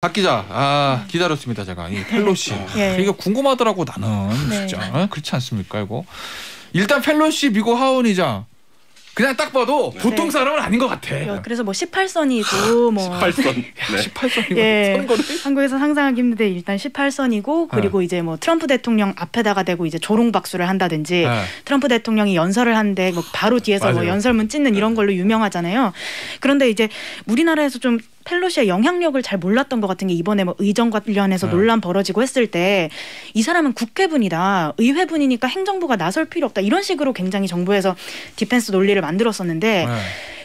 박 기자, 기다렸습니다 제가. 이 펠로시. 이게 궁금하더라고 나는 진짜. 그렇지 않습니까 이거? 일단 펠로시 미국 하원의장. 그냥 딱 봐도 보통 사람은 아닌 것 같아. 그래서 뭐 18선이고 뭐 18선. 18선이고 선거를 한국에서 상상하기 힘든데 일단 18선이고 그리고 이제 뭐 트럼프 대통령 앞에다가 대고 이제 조롱 박수를 한다든지 트럼프 대통령이 연설을 하는데 뭐 바로 뒤에서 뭐 연설문 찍는 이런 걸로 유명하잖아요. 그런데 이제 우리나라에서 좀 펠로시의 영향력을 잘 몰랐던 것 같은 게 이번에 뭐 의정 관련해서 논란 벌어지고 했을 때 이 사람은 국회분이다. 의회분이니까 행정부가 나설 필요 없다. 이런 식으로 굉장히 정부에서 디펜스 논리를 만들었었는데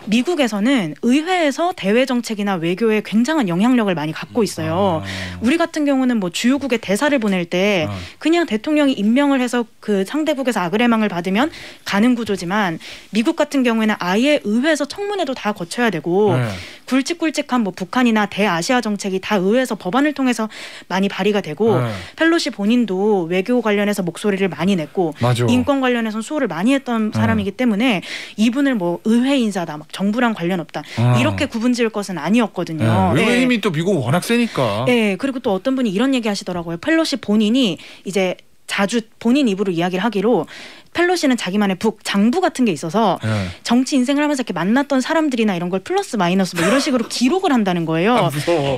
미국에서는 의회에서 대외 정책이나 외교에 굉장한 영향력을 많이 갖고 있어요. 우리 같은 경우는 뭐 주요국에 대사를 보낼 때 그냥 대통령이 임명을 해서 그 상대국에서 아그레망을 받으면 가는 구조지만 미국 같은 경우에는 아예 의회에서 청문회도 다 거쳐야 되고 굵직굵직한 뭐 북한이나 대아시아 정책이 다 의회에서 법안을 통해서 많이 발의가 되고 펠로시 본인도 외교 관련해서 목소리를 많이 냈고 인권 관련해서 수호를 많이 했던 사람이기 때문에 이분을 뭐 의회 인사다 막 정부랑 관련 없다 이렇게 구분지을 것은 아니었거든요. 외교 힘이 또 미국 워낙 세니까. 그리고 또 어떤 분이 이런 얘기 하시더라고요. 펠로시 본인이 이제 자주 본인 입으로 이야기를 하기로 펠로시는 자기만의 장부 같은 게 있어서 정치 인생을 하면서 이렇게 만났던 사람들이나 이런 걸 플러스 마이너스 뭐 이런 식으로 기록을 한다는 거예요.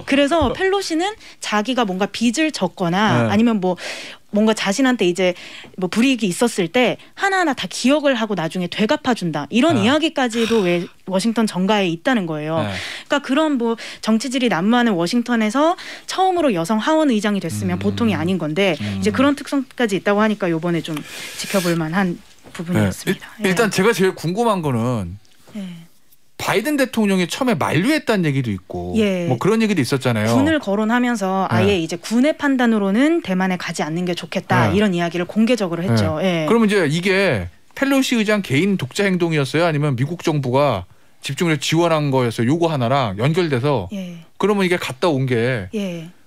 그래서 펠로시는 자기가 뭔가 빚을 졌거나 아니면 뭐 뭔가 자신한테 이제 뭐 불이익이 있었을 때 하나하나 다 기억을 하고 나중에 되갚아준다. 이런 이야기까지도 왜 워싱턴 정가에 있다는 거예요. 그러니까 그런 뭐 정치질이 난무하는 워싱턴에서 처음으로 여성 하원 의장이 됐으면 보통이 아닌 건데 이제 그런 특성까지 있다고 하니까 이번에 좀 지켜볼 만한 부분이었습니다. 일단 제가 제일 궁금한 거는 바이든 대통령이 처음에 만류했다는 얘기도 있고 뭐 그런 얘기도 있었잖아요. 군을 거론하면서 아예 이제 군의 판단으로는 대만에 가지 않는 게 좋겠다 이런 이야기를 공개적으로 했죠. 그러면 이제 이게 펠로시 의장 개인 독자 행동이었어요? 아니면 미국 정부가 집중을 지원한 거였어요? 요거 하나랑 연결돼서 그러면 이게 갔다 온 게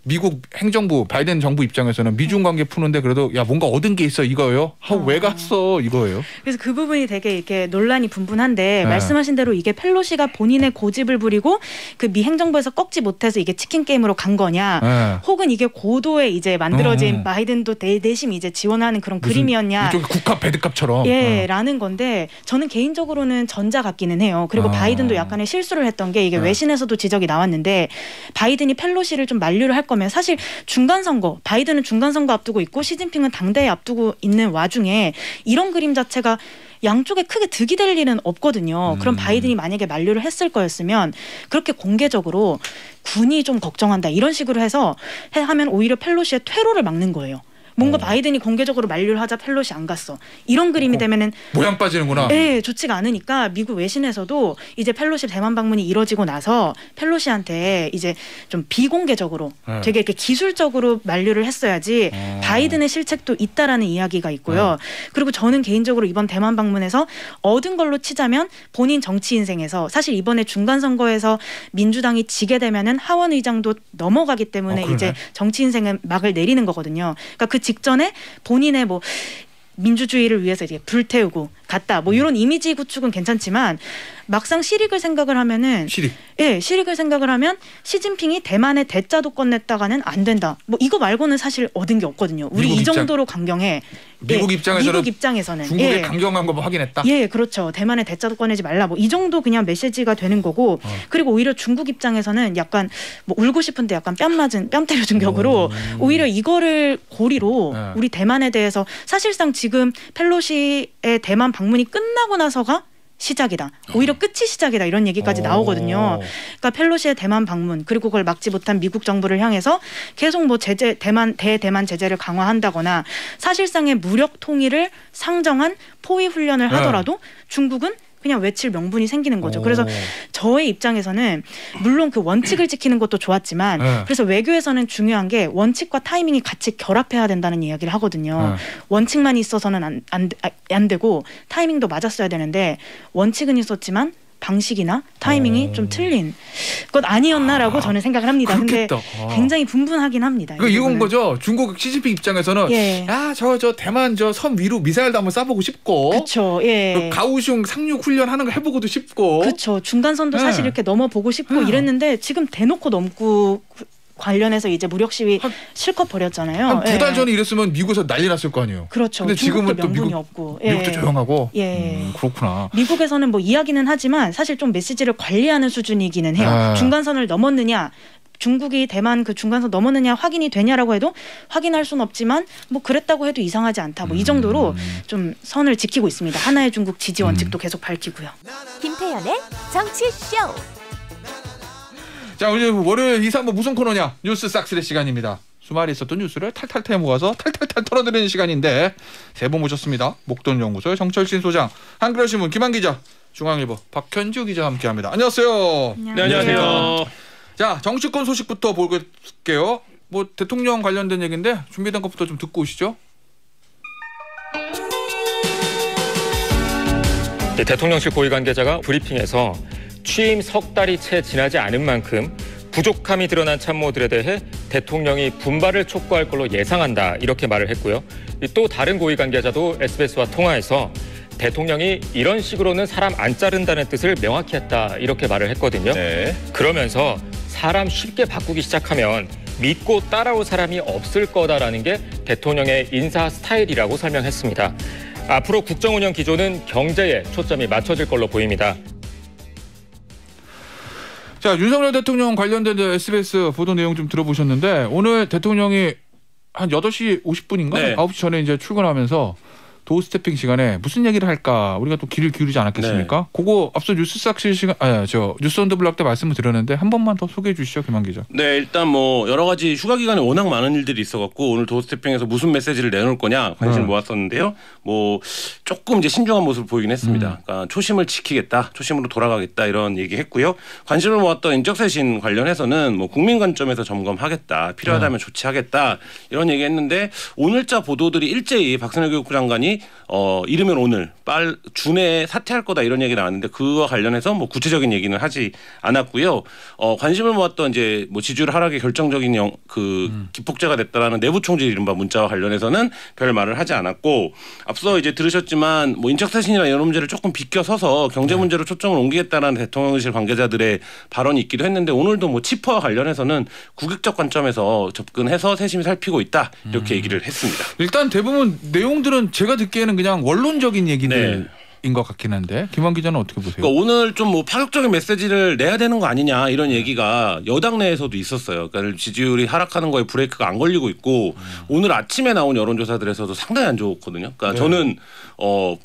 미국 행정부 바이든 정부 입장에서는 미중 관계 푸는데 그래도 야 뭔가 얻은 게 있어 이거예요? 왜 갔어 이거예요? 그래서 그 부분이 되게 이렇게 논란이 분분한데 말씀하신 대로 이게 펠로시가 본인의 고집을 부리고 그 미 행정부에서 꺾지 못해서 이게 치킨 게임으로 간 거냐 혹은 이게 고도에 이제 만들어진 바이든도 대대심 이제 지원하는 그런 그림이었냐 이쪽 국합 배드캅처럼 라는 건데 저는 개인적으로는 전자 같기는 해요. 그리고 바이든도 약간의 실수를 했던 게 이게 외신에서도 지적이 나왔는데 바이든이 펠로시를 좀 만류를 할 거면 사실 중간선거 바이든은 중간선거 앞두고 있고 시진핑은 당대회 앞두고 있는 와중에 이런 그림 자체가 양쪽에 크게 득이 될 일은 없거든요. 그럼 바이든이 만약에 만류를 했을 거였으면 그렇게 공개적으로 군이 좀 걱정한다 이런 식으로 해서 하면 오히려 펠로시의 퇴로를 막는 거예요. 뭔가 바이든이 공개적으로 만류를 하자 펠로시 안 갔어. 이런 그림이 되면은 모양 빠지는구나. 좋지가 않으니까 미국 외신에서도 이제 펠로시 대만 방문이 이뤄지고 나서 펠로시한테 이제 좀 비공개적으로 되게 이렇게 기술적으로 만류를 했어야지 바이든의 실책도 있다라는 이야기가 있고요. 그리고 저는 개인적으로 이번 대만 방문에서 얻은 걸로 치자면 본인 정치 인생에서 사실 이번에 중간 선거에서 민주당이 지게 되면은 하원 의장도 넘어가기 때문에 이제 정치 인생은 막을 내리는 거거든요. 그러니까 그 직전에 본인의 뭐 민주주의를 위해서 이제 불태우고 갔다. 뭐 이런 이미지 구축은 괜찮지만 막상 실익을 생각을 하면은 실익을 생각을 하면 시진핑이 대만의 대자도 꺼냈다가는 안 된다. 뭐 이거 말고는 사실 얻은 게 없거든요. 우리 이 정도로 강경해. 미국 입장에서는 중국의 강경한 거 확인했다. 그렇죠. 대만의 대자도 꺼내지 말라. 뭐 이 정도 그냥 메시지가 되는 거고 그리고 오히려 중국 입장에서는 약간 뭐 울고 싶은데 약간 뺨 때려준 격으로 오히려 이거를 고리로 우리 대만에 대해서 사실상 지금 펠로시의 대만 방문이 끝나고 나서가 시작이다. 오히려 끝이 시작이다. 이런 얘기까지 나오거든요. 그러니까 펠로시의 대만 방문 그리고 그걸 막지 못한 미국 정부를 향해서 계속 뭐 대대만 제재를 강화한다거나 사실상의 무력 통일을 상정한 포위 훈련을 하더라도 중국은 그냥 외칠 명분이 생기는 거죠. 그래서 저의 입장에서는 물론 그 원칙을 지키는 것도 좋았지만 그래서 외교에서는 중요한 게 원칙과 타이밍이 같이 결합해야 된다는 이야기를 하거든요. 원칙만 있어서는 안 되고 타이밍도 맞았어야 되는데 원칙은 있었지만 방식이나 타이밍이 좀 틀린 것 아니었나라고 저는 생각을 합니다. 근데 굉장히 분분하긴 합니다. 이건 거죠. 중국 시진핑 입장에서는 저 대만 저 섬 위로 미사일도 한번 쏴보고 싶고 그렇죠. 가오슝 상륙 훈련하는 거 해보고도 싶고 그렇죠. 중간선도 사실 이렇게 넘어보고 싶고 이랬는데 지금 대놓고 넘고 관련해서 이제 무력 시위 실컷 벌였잖아요. 한 2달 전에 이랬으면 미국에서 난리 났을 거 아니에요. 그렇죠. 근데 지금은 또 명분이 없고. 미국도 조용하고. 예. 그렇구나. 미국에서는 뭐 이야기는 하지만 사실 좀 메시지를 관리하는 수준이기는 해요. 중간선을 넘었느냐. 중국이 대만 그 중간선 넘었느냐 확인이 되냐라고 해도 확인할 수는 없지만 뭐 그랬다고 해도 이상하지 않다. 뭐 이 정도로 좀 선을 지키고 있습니다. 하나의 중국 지지 원칙도 계속 밝히고요. 김태현의 정치쇼. 자, 오늘 월요일 2, 3부 무슨 코너냐? 뉴스 싹쓸이 시간입니다. 주말에 있었던 뉴스를 탈탈탈 모아서 탈탈탈 털어드리는 시간인데 세 분 모셨습니다. 목돈연구소의 정철신 소장, 한겨레신문 김한 기자, 중앙일보 박현주 기자 함께합니다. 안녕하세요. 네, 안녕하세요. 자, 정치권 소식부터 볼게요. 뭐 대통령 관련된 얘기인데 준비된 것부터 좀 듣고 오시죠. 네, 대통령실 고위 관계자가 브리핑에서 취임 석 달이 채 지나지 않은 만큼 부족함이 드러난 참모들에 대해 대통령이 분발을 촉구할 걸로 예상한다 이렇게 말을 했고요. 또 다른 고위 관계자도 SBS와 통화해서 대통령이 이런 식으로는 사람 안 자른다는 뜻을 명확히 했다 이렇게 말을 했거든요. 네. 그러면서 사람 쉽게 바꾸기 시작하면 믿고 따라올 사람이 없을 거다라는 게 대통령의 인사 스타일이라고 설명했습니다. 앞으로 국정운영 기조는 경제에 초점이 맞춰질 걸로 보입니다. 자, 윤석열 대통령 관련된 SBS 보도 내용 좀 들어보셨는데 오늘 대통령이 한 8시 50분인가? 네. 9시 전에 이제 출근하면서 도어 스태핑 시간에 무슨 얘기를 할까 우리가 또 귀를 기울이지 않았겠습니까? 네. 그거 앞서 뉴스 싹쓸이 시간 뉴스 온 더 블럭 때 말씀을 드렸는데 한 번만 더 소개해 주시죠, 김한 기자. 네, 일단 뭐 여러 가지 휴가 기간에 워낙 많은 일들이 있어갖고 오늘 도어 스태핑에서 무슨 메시지를 내놓을 거냐 관심을 모았었는데요. 뭐 조금 이제 신중한 모습을 보이긴 했습니다. 그러니까 초심을 지키겠다, 초심으로 돌아가겠다 이런 얘기했고요. 관심을 모았던 인적쇄신 관련해서는 뭐 국민 관점에서 점검하겠다, 필요하다면 조치하겠다 이런 얘기했는데 오늘자 보도들이 일제히 박선일 교육부 장관이 이르면 오늘 주내에 사퇴할 거다 이런 얘기 나왔는데 그와 관련해서 뭐 구체적인 얘기는 하지 않았고요. 관심을 모았던 이제 뭐 지지율 하락의 결정적인 기폭제가 됐다라는 내부 총질 이른바 문자와 관련해서는 별 말을 하지 않았고 앞서 이제 들으셨지만 뭐 인적쇄신이나 이런 문제를 조금 비껴서서 경제 문제로 초점을 옮기겠다라는 대통령실 관계자들의 발언이 있기도 했는데 오늘도 뭐 치퍼와 관련해서는 국익적 관점에서 접근해서 세심히 살피고 있다 이렇게 얘기를 했습니다. 일단 대부분 내용들은 제가 듣기에는 그냥 원론적인 얘기들. 인 것 같긴 한데 김한 기자는 어떻게 보세요? 그러니까 오늘 좀 뭐 파격적인 메시지를 내야 되는 거 아니냐 이런 얘기가 여당 내에서도 있었어요. 그러니까 지지율이 하락하는 거에 브레이크가 안 걸리고 있고 오늘 아침에 나온 여론조사들에서도 상당히 안 좋거든요. 그러니까 저는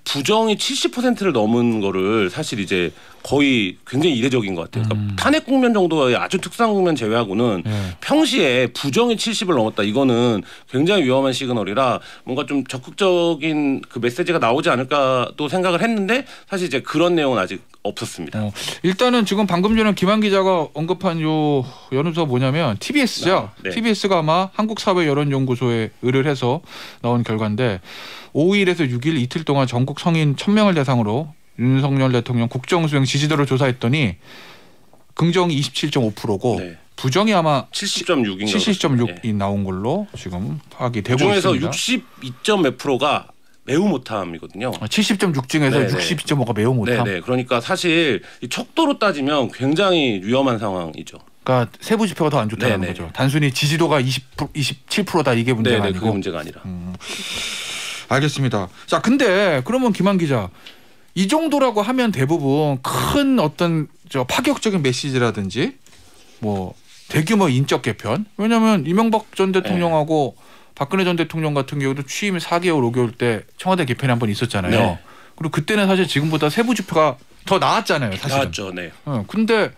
부정이 70%를 넘은 거를 사실 이제 거의 굉장히 이례적인 것 같아요. 그러니까 탄핵 국면 정도의 아주 특수한 국면 제외하고는 평시에 부정이 70을 넘었다. 이거는 굉장히 위험한 시그널이라 뭔가 좀 적극적인 그 메시지가 나오지 않을까 또 생각을 했는데 사실 이제 그런 내용은 아직 없었습니다. 일단은 지금 방금 전에 김한 기자가 언급한 요 여론조사 뭐냐면 TBS죠. 네. TBS가 아마 한국사회여론연구소에 의뢰를 해서 나온 결과인데 5일에서 6일 이틀 동안 전국 성인 1000명을 대상으로 윤석열 대통령 국정수행 지지도를 조사했더니 긍정이 27.5%고 부정이 아마 70.6인가 70.6이 나온 걸로 지금 파악이 되고 그중에서 있습니다. 62점 몇 프로가 매우 못함이거든요. 70.6 중에서 62.5가 매우 못함. 네네. 그러니까 사실 이 척도로 따지면 굉장히 위험한 상황이죠. 그러니까 세부 지표가 더 안 좋다는 거죠. 단순히 지지도가 27%다 이게 문제가 아니고. 그게 문제가 아니라. 알겠습니다. 자, 근데 그러면 김한 기자 이 정도라고 하면 대부분 큰 어떤 파격적인 메시지라든지 뭐 대규모 인적 개편. 왜냐하면 이명박 전 대통령하고 박근혜 전 대통령 같은 경우도 취임 4개월 5개월 때 청와대 개편이 한 번 있었잖아요. 그리고 그때는 사실 지금보다 세부 지표가 더 나았잖아요. 사실은. 나았죠. 네. 근데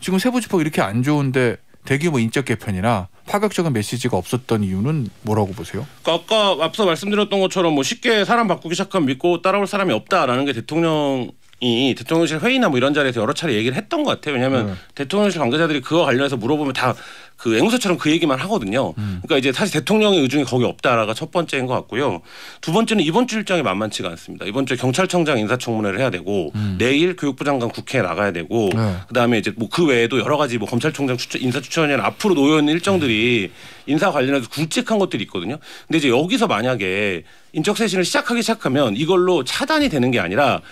지금 세부 지표가 이렇게 안 좋은데 대규모 인적 개편이나 파격적인 메시지가 없었던 이유는 뭐라고 보세요? 그러니까 아까 앞서 말씀드렸던 것처럼 뭐 쉽게 사람 바꾸기 시작하면 믿고 따라올 사람이 없다라는 게 대통령실 회의나 뭐 이런 자리에서 여러 차례 얘기를 했던 것 같아요. 왜냐하면 대통령실 관계자들이 그거 관련해서 물어보면 다 그 앵무새처럼 그 얘기만 하거든요. 그러니까 이제 사실 대통령의 의중이 거기 없다라가 첫 번째인 것 같고요. 두 번째는 이번 주 일정이 만만치가 않습니다. 이번 주에 경찰청장 인사청문회를 해야 되고 내일 교육부 장관 국회에 나가야 되고 그다음에 이제 뭐 그 외에도 여러 가지 뭐 검찰총장 인사 추천이나 앞으로 놓여 있는 일정들이 인사 관련해서 굵직한 것들이 있거든요. 근데 이제 여기서 만약에 인적쇄신을 시작하면 이걸로 차단이 되는 게 아니라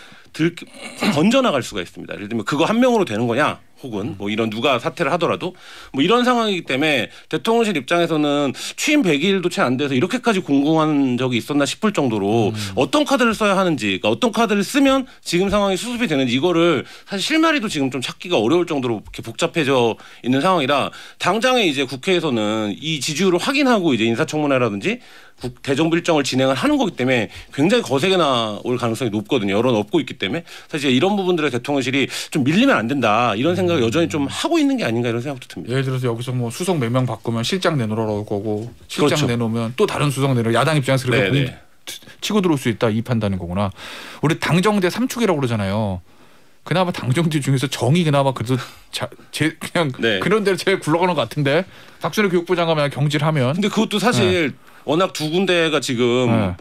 번져나갈 수가 있습니다. 예를 들면 그거 한 명으로 되는 거냐 혹은 뭐 이런 누가 사퇴를 하더라도 뭐 이런 상황이기 때문에 대통령실 입장에서는 취임 100일도 채 안 돼서 이렇게까지 공공한 적이 있었나 싶을 정도로 어떤 카드를 써야 하는지, 그러니까 어떤 카드를 쓰면 지금 상황이 수습이 되는지 이거를 사실 실마리도 지금 좀 찾기가 어려울 정도로 이렇게 복잡해져 있는 상황이라 당장에 이제 국회에서는 이 지지율을 확인하고 이제 인사청문회라든지 대정부 일정을 진행을 하는 거기 때문에 굉장히 거세게 나올 가능성이 높거든요. 여론 없고 있기 때문에 사실 이런 부분들에 대통령실이 좀 밀리면 안 된다 이런 생각을 여전히 좀 하고 있는 게 아닌가 이런 생각도 듭니다. 예를 들어서 여기서 뭐 수석 몇 명 바꾸면 실장 내놓으라고 거고 실장 그렇죠. 내놓으면 또 다른 수석 내놓으면 야당 입장에서 그렇게 치고 들어올 수 있다 이 판단인 거구나. 우리 당정대 3축이라고 그러잖아요. 그나마 당정대 중에서 정이 그나마 그래도 그냥 그런 대로 제일 굴러가는 것 같은데 박순애 교육부 장관이 경질하면. 근데 그것도 사실 워낙 두 군데가 지금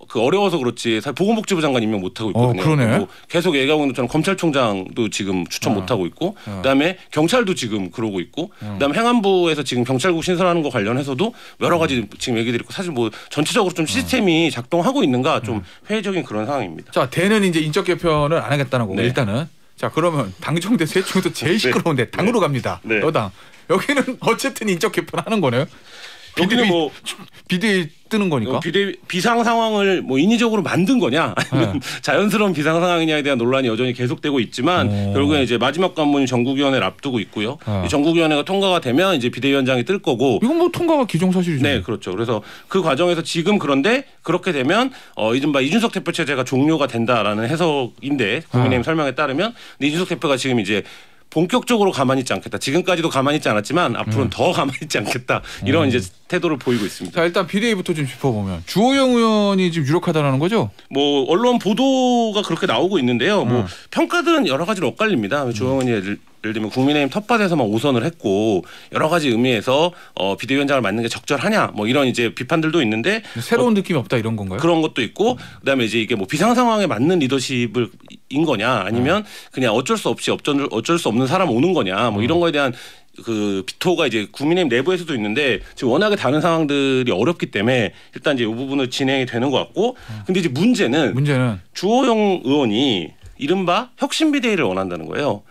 그 어려워서 그렇지 사실 보건복지부 장관 임명 못하고 있거든요. 그러네. 뭐 계속 얘기하고 있는 것처럼 검찰총장도 지금 추천 못하고 있고 그다음에 경찰도 지금 그러고 있고 그다음에 행안부에서 지금 경찰국 신설하는 거 관련해서도 여러 가지 지금 얘기들이 있고 사실 뭐 전체적으로 좀 시스템이 작동하고 있는가 좀 회의적인 그런 상황입니다. 자, 대는 이제 인적 개편을 안 하겠다는 거고 일단은 자 그러면 당정대 세 중에서 제일 시끄러운데 당으로 갑니다. 여당 여기는 어쨌든 인적 개편하는 거네요. 여기는 뭐 비대위 뜨는 거니까. 비상 상황을 뭐 인위적으로 만든 거냐 아니면 자연스러운 비상 상황이냐에 대한 논란이 여전히 계속되고 있지만 결국에 이제 마지막 관문이 전국위원회를 앞두고 있고요. 이 전국위원회가 통과가 되면 이제 비대위원장이 뜰 거고. 이건 뭐 통과가 기정사실이죠. 네, 그렇죠. 그래서 그 과정에서 지금 그런데 그렇게 되면 이른바 이준석 대표 체제가 종료가 된다라는 해석인데 국민의힘 설명에 따르면 근데 이준석 대표가 지금 이제 본격적으로 가만히 있지 않겠다. 지금까지도 가만히 있지 않았지만 앞으로는 더 가만히 있지 않겠다. 이런 이제 태도를 보이고 있습니다. 자, 일단 비대위부터 좀 짚어보면 주호영 의원이 지금 유력하다라는 거죠? 뭐 언론 보도가 그렇게 나오고 있는데요. 뭐 평가들은 여러 가지로 엇갈립니다. 주호영 의원이 예를 들면 국민의힘 텃밭에서만 5선을 했고 여러 가지 의미에서 비대위원장을 맡는 게 적절하냐 뭐 이런 이제 비판들도 있는데 새로운 느낌이 없다 이런 건가요? 그런 것도 있고 그다음에 이제 이게 뭐 비상 상황에 맞는 리더십을 인 거냐 아니면 그냥 어쩔 수 없는 사람 오는 거냐 뭐 이런 거에 대한 그 비토가 이제 국민의힘 내부에서도 있는데 지금 워낙에 다른 상황들이 어렵기 때문에 일단 이제 이 부분은 진행이 되는 것 같고 근데 이제 문제는 주호영 의원이 이른바 혁신비대위를 원한다는 거예요.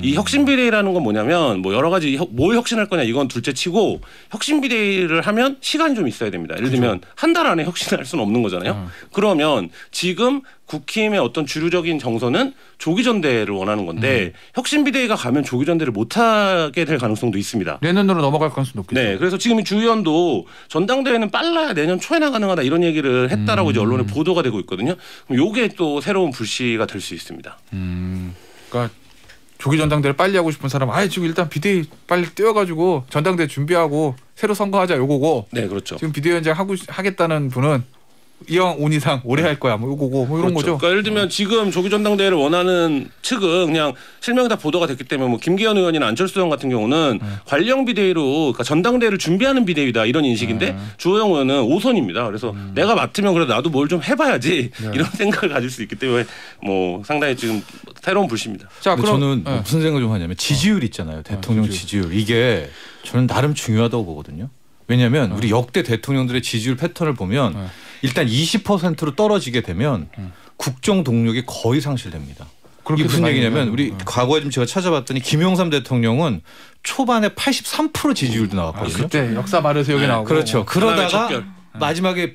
이 혁신비대위라는 건 뭐냐면 뭐 여러 가지 뭘 혁신할 거냐 이건 둘째 치고 혁신비대위를 하면 시간이 좀 있어야 됩니다. 예를 들면 한 달 안에 혁신할 수는 없는 거잖아요. 그러면 지금 국힘의 어떤 주류적인 정서는 조기전대를 원하는 건데 혁신비대위가 가면 조기전대를 못하게 될 가능성도 있습니다. 내년으로 넘어갈 가능성도 높겠죠. 네, 그래서 지금 주 의원도 전당대회는 빨라야 내년 초에나 가능하다 이런 얘기를 했다라고 이제 언론에 보도가 되고 있거든요. 그럼 이게 또 새로운 불씨가 될 수 있습니다. 그러니까 조기 전당대를 빨리 하고 싶은 사람, 지금 일단 비대위 빨리 뛰어가지고 전당대 준비하고 새로 선거하자 요거고. 네, 그렇죠. 지금 비대위원장 하겠다는 분은 이왕 온 이상 오래 할 거야 뭐 요거고 뭐 이런 거죠. 그러니까 예를 들면 지금 조기 전당대회를 원하는 측은 그냥 실명이 다 보도가 됐기 때문에 뭐 김기현 의원이나 안철수 의원 같은 경우는 관령 비대위로 그러니까 전당대회를 준비하는 비대위다 이런 인식인데 주호영 의원은 5선입니다. 그래서 내가 맡으면 그래도 나도 뭘 좀 해봐야지 이런 생각을 가질 수 있기 때문에 뭐 상당히 지금 새로운 불씨입니다. 자, 그럼 저는 무슨 생각을 좀 하냐면 지지율 있잖아요. 대통령 지지율 이게 저는 나름 중요하다고 보거든요. 왜냐하면 우리 역대 대통령들의 지지율 패턴을 보면 일단 20%로 떨어지게 되면 국정 동력이 거의 상실됩니다. 이게 무슨 얘기냐면 우리 과거에 좀 제가 찾아봤더니 김영삼 대통령은 초반에 83% 지지율도 나왔거든요. 그때 역사 말에서 여기 나오고. 그렇죠. 그러다가 마지막에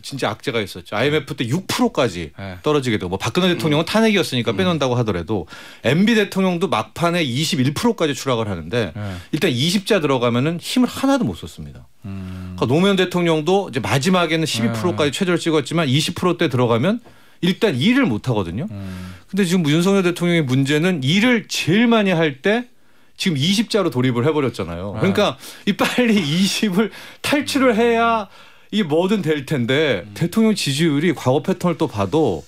진짜 악재가 있었죠. IMF 때 6%까지 떨어지게 되고 뭐 박근혜 대통령은 탄핵이었으니까 빼놓는다고 하더라도 MB 대통령도 막판에 21%까지 추락을 하는데 일단 20자 들어가면은 힘을 하나도 못 썼습니다. 그러니까 노무현 대통령도 이제 마지막에는 12%까지 최저를 찍었지만 20%대 들어가면 일단 일을 못 하거든요. 근데 지금 윤석열 대통령의 문제는 일을 제일 많이 할 때 지금 20자로 돌입을 해버렸잖아요. 그러니까 이 빨리 20을 탈출을 해야 이게 뭐든 될 텐데 대통령 지지율이 과거 패턴을 또 봐도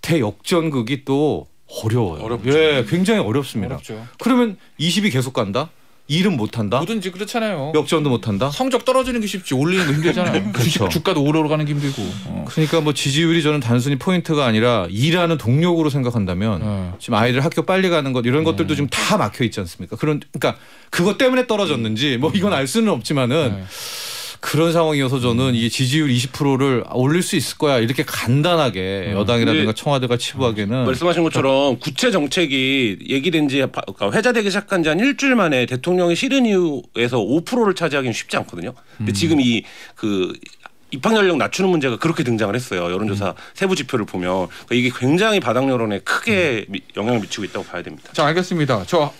대역전극이 또 어려워요. 어렵죠. 예, 굉장히 어렵습니다. 어렵죠. 그러면 20이 계속 간다? 일은 못한다? 뭐든지 그렇잖아요. 역전도 못한다? 성적 떨어지는 게 쉽지 올리는 거 힘들잖아요. 그렇죠. 주가도 오르가는 게 힘들고. 그러니까 뭐 지지율이 저는 단순히 포인트가 아니라 일하는 동력으로 생각한다면 지금 아이들 학교 빨리 가는 것 이런 것들도 지금 다 막혀 있지 않습니까? 그러니까 그것 때문에 떨어졌는지 뭐 이건 알 수는 없지만은 그런 상황이어서 저는 이 지지율 20%를 올릴 수 있을 거야 이렇게 간단하게 여당이라든가 청와대가 치부하기에는 말씀하신 것처럼 구체 정책이 얘기된 지 회자되기 시작한 지 한 일주일 만에 대통령이 싫은 이유에서 5%를 차지하기는 쉽지 않거든요. 근데 지금 입학 연령 낮추는 문제가 그렇게 등장을 했어요. 여론조사 세부 지표를 보면 그러니까 이게 굉장히 바닥 여론에 크게 영향을 미치고 있다고 봐야 됩니다. 자, 알겠습니다. 저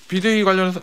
비대위 관련해서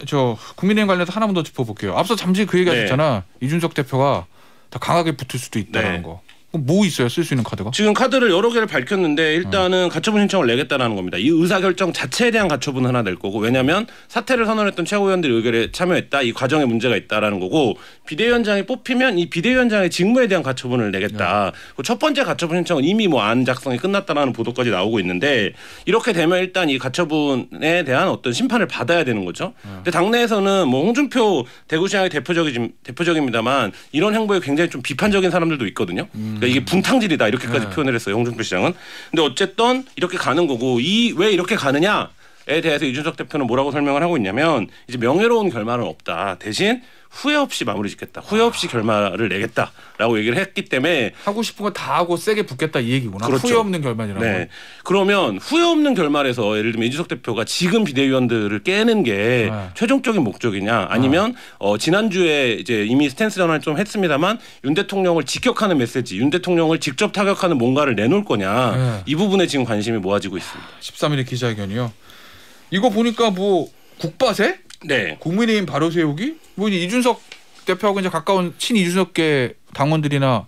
국민의힘 관련해서 하나만 더 짚어볼게요. 앞서 잠시 그 얘기하셨잖아. 이준석 대표가 더 강하게 붙을 수도 있다는 거. 그럼 뭐 있어요? 쓸 수 있는 카드가? 지금 카드를 여러 개를 밝혔는데 일단은 가처분 신청을 내겠다는 겁니다. 이 의사결정 자체에 대한 가처분 하나 낼 거고 왜냐하면 사퇴를 선언했던 최고위원들이 의결에 참여했다. 이 과정에 문제가 있다라는 거고 비대위원장이 뽑히면 이 비대위원장의 직무에 대한 가처분을 내겠다. 첫 번째 가처분 신청은 이미 안 작성이 끝났다라는 보도까지 나오고 있는데 이렇게 되면 일단 이 가처분에 대한 어떤 심판을 받아야 되는 거죠. 근데 당내에서는 홍준표 대구시장의 대표적입니다만 이런 행보에 굉장히 좀 비판적인 사람들도 있거든요. 그러니까 이게 분탕질이다 이렇게까지 표현을 했어요. 홍준표 시장은. 근데 어쨌든 이렇게 가는 거고 왜 이렇게 가느냐에 대해서 이준석 대표는 뭐라고 설명을 하고 있냐면 이제 명예로운 결말은 없다. 대신 후회 없이 마무리 짓겠다. 후회 없이 결말을 내겠다라고 얘기를 했기 때문에 하고 싶은 거 다 하고 세게 붙겠다 이 얘기구나. 그렇죠. 후회 없는 결말이라고. 네. 그러면 후회 없는 결말에서 예를 들면 이준석 대표가 지금 비대위원들을 깨는 게 최종적인 목적이냐 아니면 지난주에 이제 이미 스탠스 전환을 좀 했습니다만 윤 대통령을 직격하는 메시지, 윤 대통령을 직접 타격하는 뭔가를 내놓을 거냐 이 부분에 지금 관심이 모아지고 있습니다. 13일의 기자회견이요. 이거 보니까 뭐 국바세? 네. 국민의힘 바로 세우기? 뭐 이준석 대표하고 이제 가까운 친 이준석계 당원들이나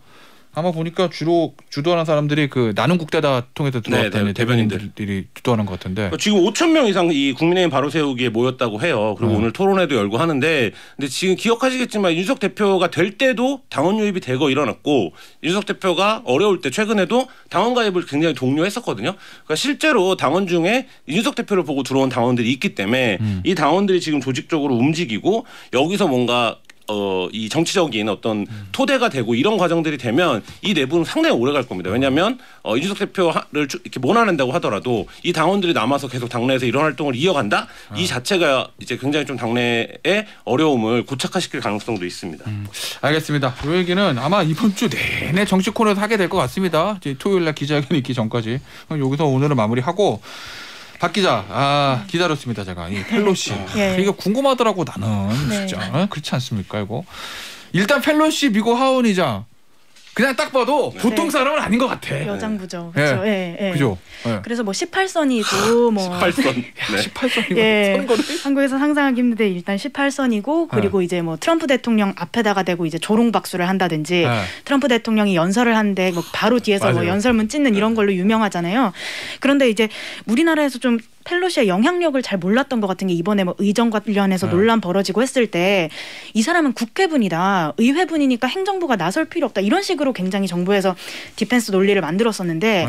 아마 보니까 주로 주도하는 사람들이 그 나눔 국대다 통해서 들어왔다는 대변인들이 주도하는 것 같은데 지금 5천 명 이상 이 국민의힘 바로 세우기에 모였다고 해요. 그리고 오늘 토론회도 열고 하는데 근데 지금 기억하시겠지만 이준석 대표가 될 때도 당원 유입이 대거 일어났고 이준석 대표가 어려울 때 최근에도 당원 가입을 굉장히 독려했었거든요. 그러니까 실제로 당원 중에 이준석 대표를 보고 들어온 당원들이 있기 때문에 이 당원들이 지금 조직적으로 움직이고 여기서 뭔가 이 정치적인 어떤 토대가 되고 이런 과정들이 되면 이 내부는 상당히 오래 갈 겁니다. 왜냐하면 이준석 대표를 이렇게 몰아낸다고 하더라도 이 당원들이 남아서 계속 당내에서 이런 활동을 이어간다? 이 자체가 이제 굉장히 좀 당내의 어려움을 고착화시킬 가능성도 있습니다. 알겠습니다. 이 얘기는 아마 이번 주 내내 정치 코너에서 하게 될 것 같습니다. 이제 토요일 날 기자회견 있기 전까지. 여기서 오늘은 마무리하고 박 기자, 기다렸습니다 제가. 이 펠로시 이거 궁금하더라고 나는 진짜 그렇지 않습니까 이거. 일단 펠로시 미국 하원의장 그냥 딱 봐도 보통 사람은 아닌 것 같아. 여장부죠. 그렇죠. 그죠. 그래서 뭐 18선이고 뭐 18선. 18선이고 선거를 한국에서 상상하기 힘든데 일단 18선이고 그리고 이제 뭐 트럼프 대통령 앞에다가 대고 이제 조롱 박수를 한다든지 트럼프 대통령이 연설을 하는데 뭐 바로 뒤에서 뭐 연설문 찍는 이런 걸로 유명하잖아요. 그런데 이제 우리나라에서 좀 펠로시의 영향력을 잘 몰랐던 것 같은 게 이번에 뭐 의정 관련해서 논란 벌어지고 했을 때 이 사람은 국회분이다. 의회분이니까 행정부가 나설 필요 없다. 이런 식으로 굉장히 정부에서 디펜스 논리를 만들었었는데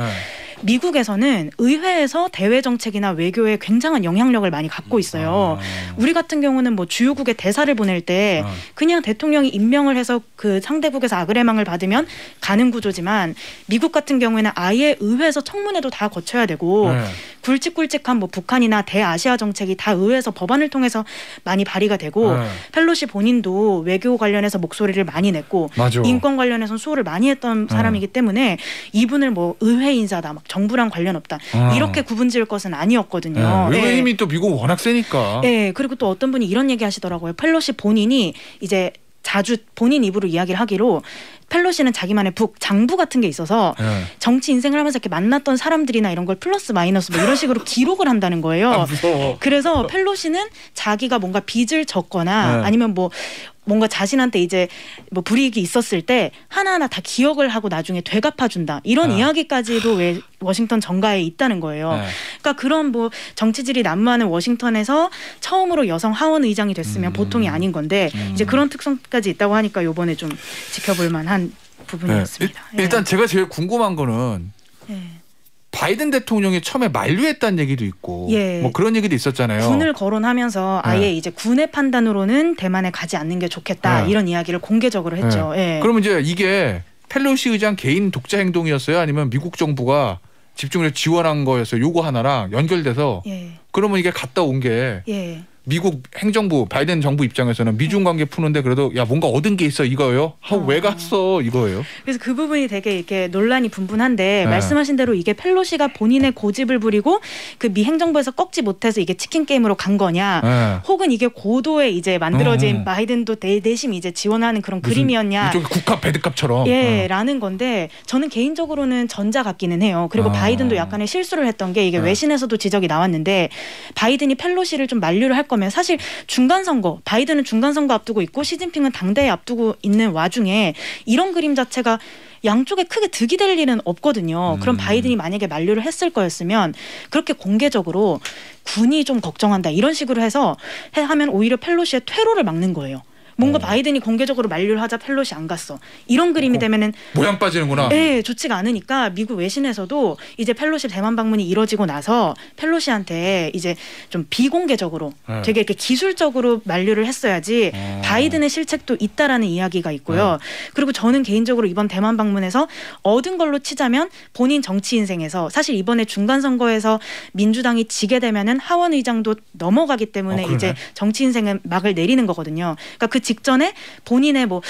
미국에서는 의회에서 대외 정책이나 외교에 굉장한 영향력을 많이 갖고 있어요. 우리 같은 경우는 뭐 주요국에 대사를 보낼 때 그냥 대통령이 임명을 해서 그 상대국에서 아그레망을 받으면 가는 구조지만 미국 같은 경우에는 아예 의회에서 청문회도 다 거쳐야 되고 굵직굵직한 뭐 북한이나 대아시아 정책이 다 의회에서 법안을 통해서 많이 발의가 되고 펠로시 본인도 외교 관련해서 목소리를 많이 냈고 인권 관련해서는 수호를 많이 했던 사람이기 때문에 이분을 뭐 의회 인사다 막 정부랑 관련 없다 이렇게 구분지을 것은 아니었거든요. 의회 힘이 또 미국 워낙 세니까. 네, 그리고 또 어떤 분이 이런 얘기 하시더라고요. 펠로시 본인이 이제 자주 본인 입으로 이야기를 하기로 펠로시는 자기만의 장부 같은 게 있어서 정치 인생을 하면서 이렇게 만났던 사람들이나 이런 걸 플러스 마이너스 뭐 이런 식으로 기록을 한다는 거예요. 그래서 펠로시는 자기가 뭔가 빚을 졌거나 아니면 뭐 뭔가 자신한테 이제 뭐 불이익이 있었을 때 하나하나 다 기억을 하고 나중에 되갚아준다. 이런 이야기까지도 왜 워싱턴 정가에 있다는 거예요. 그러니까 그런 뭐 정치질이 난무하는 워싱턴에서 처음으로 여성 하원 의장이 됐으면 보통이 아닌 건데 이제 그런 특성까지 있다고 하니까 이번에 좀 지켜볼 만한 부분이었습니다. 일단 제가 제일 궁금한 거는 바이든 대통령이 처음에 만류했다는 얘기도 있고 뭐 그런 얘기도 있었잖아요. 군을 거론하면서 아예 이제 군의 판단으로는 대만에 가지 않는 게 좋겠다 이런 이야기를 공개적으로 했죠. 그러면 이제 이게 펠로시 의장 개인 독자 행동이었어요? 아니면 미국 정부가 집중을 지원한 거였어요? 요거 하나랑 연결돼서 그러면 이게 갔다 온 게 미국 행정부 바이든 정부 입장에서는 미중 관계 푸는데 그래도 야 뭔가 얻은 게 있어 이거예요. 하고 왜 갔어 이거예요. 그래서 그 부분이 되게 이렇게 논란이 분분한데 말씀하신 대로 이게 펠로시가 본인의 고집을 부리고 그 미 행정부에서 꺾지 못해서 이게 치킨 게임으로 간 거냐, 혹은 이게 고도의 이제 만들어진 바이든도 내심 이제 지원하는 그런 그림이었냐. 이쪽 국값 배드값처럼. 라는 건데 저는 개인적으로는 전자 같기는 해요. 그리고 바이든도 약간의 실수를 했던 게 이게 외신에서도 지적이 나왔는데 바이든이 펠로시를 좀 만류를 할 거면 사실 중간선거, 바이든은 중간선거 앞두고 있고 시진핑은 당대회 앞두고 있는 와중에 이런 그림 자체가 양쪽에 크게 득이 될 일은 없거든요. 그럼 바이든이 만약에 만류를 했을 거였으면 그렇게 공개적으로 군이 좀 걱정한다 이런 식으로 해서 하면 오히려 펠로시의 퇴로를 막는 거예요. 뭔가 바이든이 공개적으로 만류를 하자 펠로시 안 갔어. 이런 그림이 되면은 모양 빠지는구나. 네, 좋지가 않으니까 미국 외신에서도 이제 펠로시 대만 방문이 이뤄지고 나서 펠로시한테 이제 좀 비공개적으로 되게 이렇게 기술적으로 만류를 했어야지 바이든의 실책도 있다라는 이야기가 있고요. 그리고 저는 개인적으로 이번 대만 방문에서 얻은 걸로 치자면 본인 정치 인생에서 사실 이번에 중간 선거에서 민주당이 지게 되면은 하원 의장도 넘어가기 때문에 이제 정치 인생은 막을 내리는 거거든요. 그러니까 그 직전에 본인의 뭐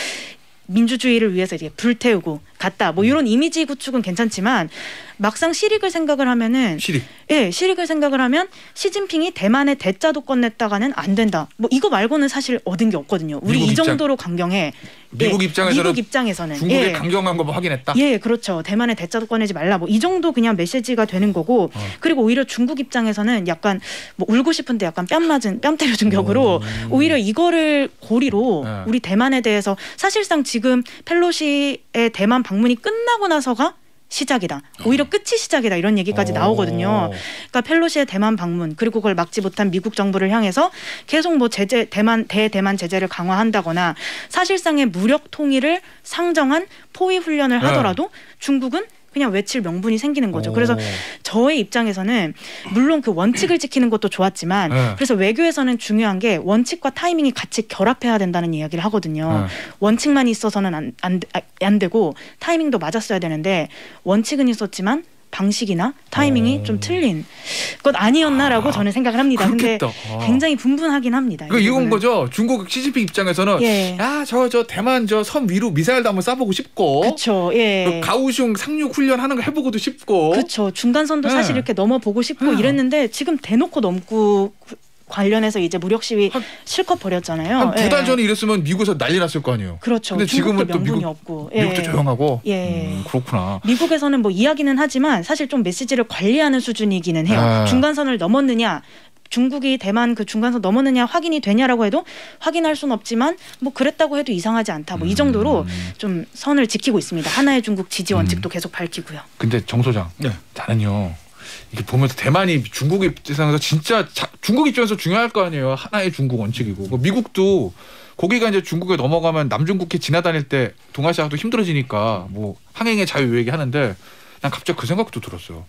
민주주의를 위해서 이제 불태우고 갔다. 뭐 이런 이미지 구축은 괜찮지만 막상 실익을 생각을 하면은 실익을 생각을 하면 시진핑이 대만의 대자도 꺼냈다가는 안 된다. 뭐 이거 말고는 사실 얻은 게 없거든요. 우리 이 정도로 강경해. 미국 입장에서는 중국의 강경한 거 확인했다. 예, 그렇죠. 대만의 대자도 꺼내지 말라. 뭐 이 정도 그냥 메시지가 되는 거고. 그리고 오히려 중국 입장에서는 약간 뭐 울고 싶은데 약간 뺨 때려준 격으로 오히려 이거를 고리로 우리 대만에 대해서 사실상 지금 펠로시의 대만 방문이 끝나고 나서가 시작이다. 오히려 끝이 시작이다. 이런 얘기까지 나오거든요. 그러니까 펠로시의 대만 방문 그리고 그걸 막지 못한 미국 정부를 향해서 계속 뭐 대대만 제재를 강화한다거나 사실상의 무력 통일을 상정한 포위 훈련을 하더라도 중국은 그냥 외칠 명분이 생기는 거죠. 그래서 저의 입장에서는 물론 그 원칙을 지키는 것도 좋았지만 그래서 외교에서는 중요한 게 원칙과 타이밍이 같이 결합해야 된다는 이야기를 하거든요. 원칙만 있어서는 안 되고 타이밍도 맞았어야 되는데 원칙은 있었지만 방식이나 타이밍이 좀 틀린 것 아니었나라고 저는 생각을 합니다. 근데 굉장히 분분하긴 합니다. 이건 거죠. 중국 시진핑 입장에서는 저 대만 저 섬 위로 미사일도 한번 쏴보고 싶고, 그렇죠. 예. 가오슝 상륙 훈련하는 거 해보고도 싶고, 그렇죠. 중간선도 사실 이렇게 넘어보고 싶고 이랬는데 지금 대놓고 넘고. 관련해서 이제 무력 시위 실컷 벌였잖아요. 한 2달 전에 이랬으면 미국에서 난리 났을 거 아니에요. 그렇죠. 근데 지금은 또 명분이 없고. 미국도 조용하고. 그렇구나. 미국에서는 뭐 이야기는 하지만 사실 좀 메시지를 관리하는 수준이기는 해요. 중간선을 넘었느냐. 중국이 대만 그 중간선 넘었느냐 확인이 되냐라고 해도 확인할 수는 없지만 뭐 그랬다고 해도 이상하지 않다. 뭐 이 정도로 좀 선을 지키고 있습니다. 하나의 중국 지지 원칙도 계속 밝히고요. 근데 정 소장, 나는요. 이게 보면서 대만이 중국 입장에서 진짜 중국 입장에서 중요할 거 아니에요. 하나의 중국 원칙이고 미국도 거기가 이제 중국에 넘어가면 남중국해 지나다닐 때 동아시아도 힘들어지니까 뭐 항행의 자유 얘기하는데 난 갑자기 그 생각도 들었어요.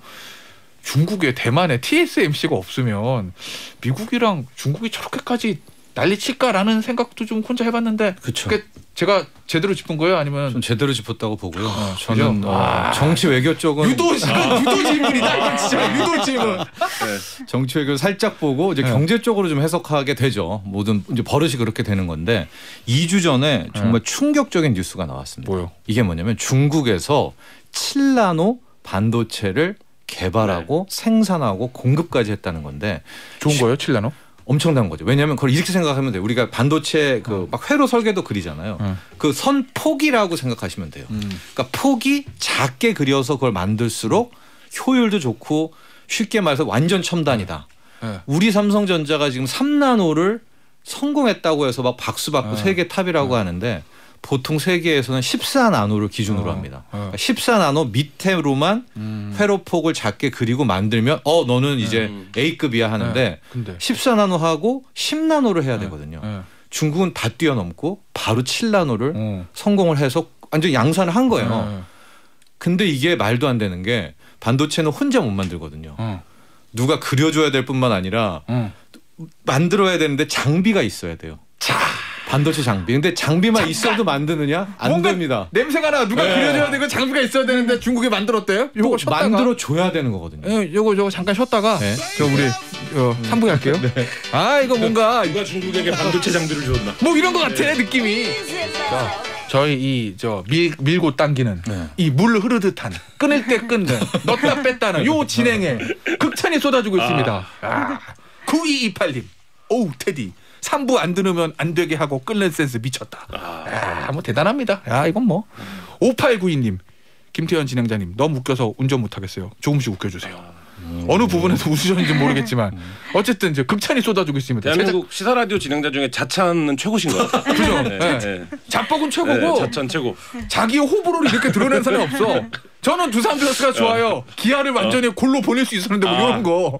중국에 대만에 TSMC가 없으면 미국이랑 중국이 저렇게까지 난리칠까라는 생각도 좀 혼자 해봤는데 그쵸. 제가 제대로 짚은 거예요? 아니면 좀 제대로 짚었다고 보고요. 저는 정치 외교 쪽은 유도 질문이다. 이건 진짜 유도 질문. 정치 외교 살짝 보고 이제 경제 쪽으로 좀 해석하게 되죠. 모든 이제 버릇이 그렇게 되는 건데 2주 전에 정말 충격적인 뉴스가 나왔습니다. 뭐요? 이게 뭐냐면 중국에서 7나노 반도체를 개발하고 생산하고 공급까지 했다는 건데 좋은 거예요, 7나노? 엄청난 거죠. 왜냐하면 그걸 이렇게 생각하면 돼요. 우리가 반도체 그 막 회로 설계도 그리잖아요. 그 선 폭이라고 생각하시면 돼요. 그러니까 폭이 작게 그려서 그걸 만들수록 효율도 좋고 쉽게 말해서 완전 첨단이다. 우리 삼성전자가 지금 3나노를 성공했다고 해서 막 박수 받고 세계 탑이라고 하는데 보통 세계에서는 14나노를 기준으로 합니다. 그러니까 14나노 밑으로만 회로폭을 작게 그리고 만들면 너는 이제 A급이야 하는데 14나노하고 10나노를 해야 되거든요. 중국은 다 뛰어넘고 바로 7나노를 성공을 해서 완전 양산을 한 거예요. 근데 이게 말도 안 되는 게 반도체는 혼자 못 만들거든요. 누가 그려줘야 될 뿐만 아니라 만들어야 되는데 장비가 있어야 돼요. 반도체 장비. 근데 장비만 있어도 만드느냐? 안 됩니다. 냄새가 나. 누가 그려줘야 되고 장비가 있어야 되는데 중국이 만들었대요? 요거 만들어 줘야 되는 거거든요. 요거 잠깐 쉬었다가 저 우리 3부에 할게요. 네. 아 이거 뭔가 누가 중국에게 반도체 장비를 줬나? 뭐 이런 것 같아 느낌이. 자, 저희 밀고 당기는 이 물 흐르듯한 끊을 때 끊는 넣다 뺐다는 요 진행에 극찬이 쏟아지고 있습니다. 9228님. 오우 테디. 3부 안 들으면 안 되게 하고 끊는 센스 미쳤다. 뭐 대단합니다. 이건 뭐. 5892님. 김태현 진행자님 너무 웃겨서 운전 못하겠어요. 조금씩 웃겨주세요. 어느 부분에서 웃으셨는지 모르겠지만 어쨌든 이제 극찬이 쏟아지고 있습니다. 대한민국 시사라디오 진행자 중에 자찬은 최고신 것 같아요. 그죠? 네. 자뻑은 최고고 자찬 최고. 자기의 호불호를 이렇게 드러낸 사람이 없어. 저는 두산 베어스가 좋아요. 기아를 완전히 골로 보낼 수 있었는데 뭐 이런 거.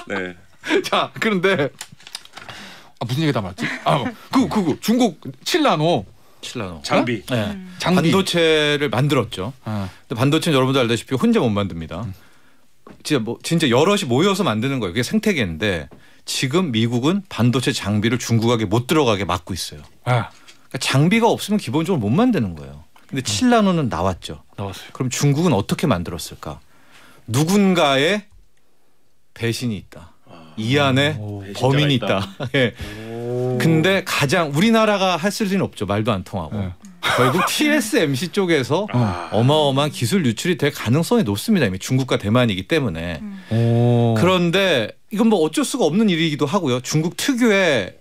네. 자 그런데 무슨 얘기 다 맞지? 중국 칠라노 장비. 네. 반도체를 만들었죠. 근데 반도체는 여러분도 알다시피 혼자 못 만듭니다. 진짜 여럿이 모여서 만드는 거예요. 그게 생태계인데 지금 미국은 반도체 장비를 중국에게 못 들어가게 막고 있어요. 그러니까 장비가 없으면 기본적으로 못 만드는 거예요. 근데 7나노는 나왔죠. 나왔어요. 그럼 중국은 어떻게 만들었을까? 누군가의 배신이 있다. 이 안에 범인이 있다. 예. 근데 가장 우리나라가 했을 리는 없죠. 말도 안 통하고. 결국 TSMC 쪽에서 어마어마한 기술 유출이 될 가능성이 높습니다. 이미 중국과 대만이기 때문에. 그런데 이건 뭐 어쩔 수가 없는 일이기도 하고요. 중국 특유의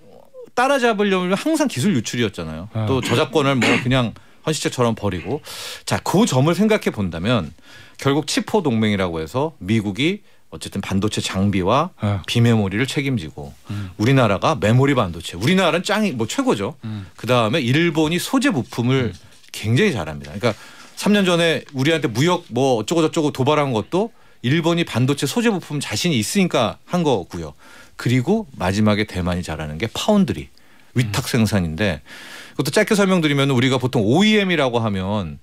따라잡으려면 항상 기술 유출이었잖아요. 또 저작권을 뭐 그냥 헌시책처럼 버리고. 자, 그 점을 생각해 본다면 결국 치포 동맹이라고 해서 미국이 어쨌든 반도체 장비와 비메모리를 책임지고 우리나라가 메모리 반도체. 우리나라는 짱이 뭐 최고죠. 그다음에 일본이 소재 부품을 굉장히 잘합니다. 그러니까 3년 전에 우리한테 무역 뭐 어쩌고 저쩌고 도발한 것도 일본이 반도체 소재 부품 자신이 있으니까 한 거고요. 그리고 마지막에 대만이 잘하는 게 파운드리 위탁 생산인데 그것도 짧게 설명드리면 우리가 보통 OEM이라고 하면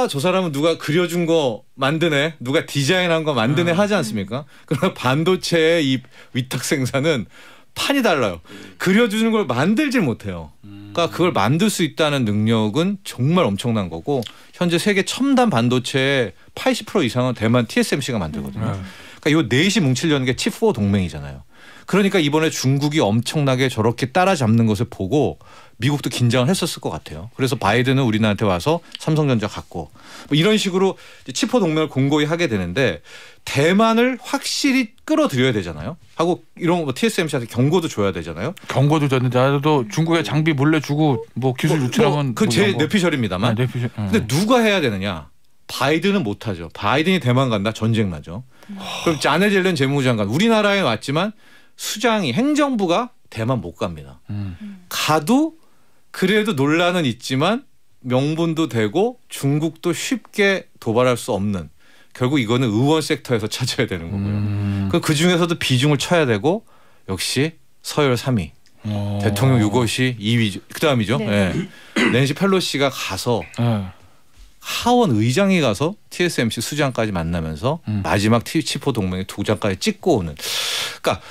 저 사람은 누가 그려준 거 만드네, 누가 디자인한 거 만드네 하지 않습니까? 그러나 반도체의 이 위탁 생산은 판이 달라요. 그려주는 걸 만들질 못해요. 그러니까 그걸 만들 수 있다는 능력은 정말 엄청난 거고 현재 세계 첨단 반도체의 80% 이상은 대만 TSMC가 만들거든요. 그러니까 이 넷이 뭉치려는 게 칩4 동맹이잖아요. 그러니까 이번에 중국이 엄청나게 저렇게 따라잡는 것을 보고 미국도 긴장을 했었을 것 같아요. 그래서 바이든은 우리나라한테 와서 삼성전자 갖고 뭐 이런 식으로 칩4 동맹을 공고히 하게 되는데 대만을 확실히 끌어들여야 되잖아요. 하고 이런 거 TSMC한테 경고도 줘야 되잖아요. 경고도 줬는데 나도 중국에 장비 몰래 주고 뭐 기술 유출하면 그 제 뇌피셜입니다만. 근데 누가 해야 되느냐? 바이든은 못하죠. 바이든이 대만 간다 전쟁 나죠. 그럼 자네 젤렌 재무장관 우리나라에 왔지만 수장이 행정부가 대만 못 갑니다. 가도 그래도 논란은 있지만 명분도 되고 중국도 쉽게 도발할 수 없는 결국 이거는 의원 섹터에서 찾아야 되는 거고요. 그 중에서도 비중을 쳐야 되고 역시 서열 3위 대통령 유고시 2위 그다음이죠. 네. 낸시 펠로시가 가서 하원 의장이 가서 TSMC 수장까지 만나면서 마지막 칩4 동맹의 도장까지 찍고 오는. 그러니까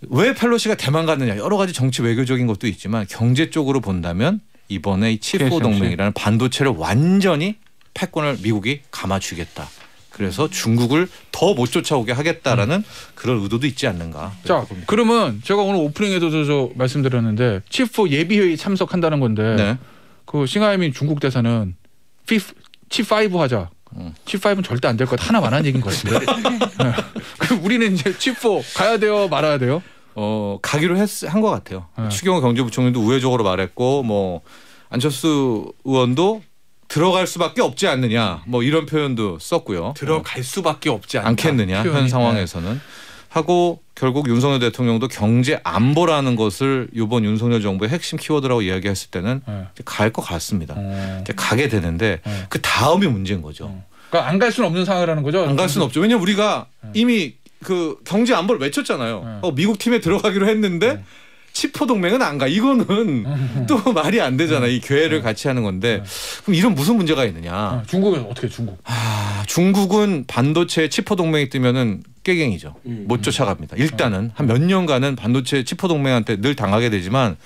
왜 펠로시가 대만 갔느냐 여러 가지 정치 외교적인 것도 있지만 경제 쪽으로 본다면 이번에 이 칩4 동맹이라는 반도체를 완전히 패권을 미국이 감아주겠다. 그래서 중국을 더 못 쫓아오게 하겠다라는 그런 의도도 있지 않는가. 자, 그러면 제가 오늘 오프닝에도 저 말씀드렸는데 칩4 예비회의 참석한다는 건데 네. 그 싱하이민 중국 대사는 칩5 하자. 칩5는 절대 안 될 것 같아. 하나만 한 얘기인 것 같은데. 그럼 우리는 이제 칩4 가야 돼요? 말아야 돼요? 가기로 한 것 같아요. 추경호 경제부총리도 우회적으로 말했고 뭐 안철수 의원도 들어갈 수밖에 없지 않느냐 뭐 이런 표현도 썼고요. 들어갈 수밖에 없지 않겠느냐 현 상황에서는 하고 결국 윤석열 대통령도 경제 안보라는 것을 이번 윤석열 정부의 핵심 키워드라고 이야기했을 때는 갈 것 같습니다. 이제 가게 되는데 그 다음이 문제인 거죠. 그러니까 안 갈 수는 없는 상황이라는 거죠? 안 갈 수는 없죠. 왜냐하면 우리가 이미 그 경제 안보를 외쳤잖아요. 미국 팀에 들어가기로 했는데 칩4 동맹은 안 가. 이거는 또 말이 안 되잖아. 이 교회를 같이 하는 건데 그럼 이런 무슨 문제가 있느냐. 중국은 어떻게 중국? 중국은 반도체 칩4 동맹이 뜨면은 깨갱이죠. 못 쫓아갑니다. 일단은 한 몇 년간은 반도체 칩4 동맹한테 늘 당하게 되지만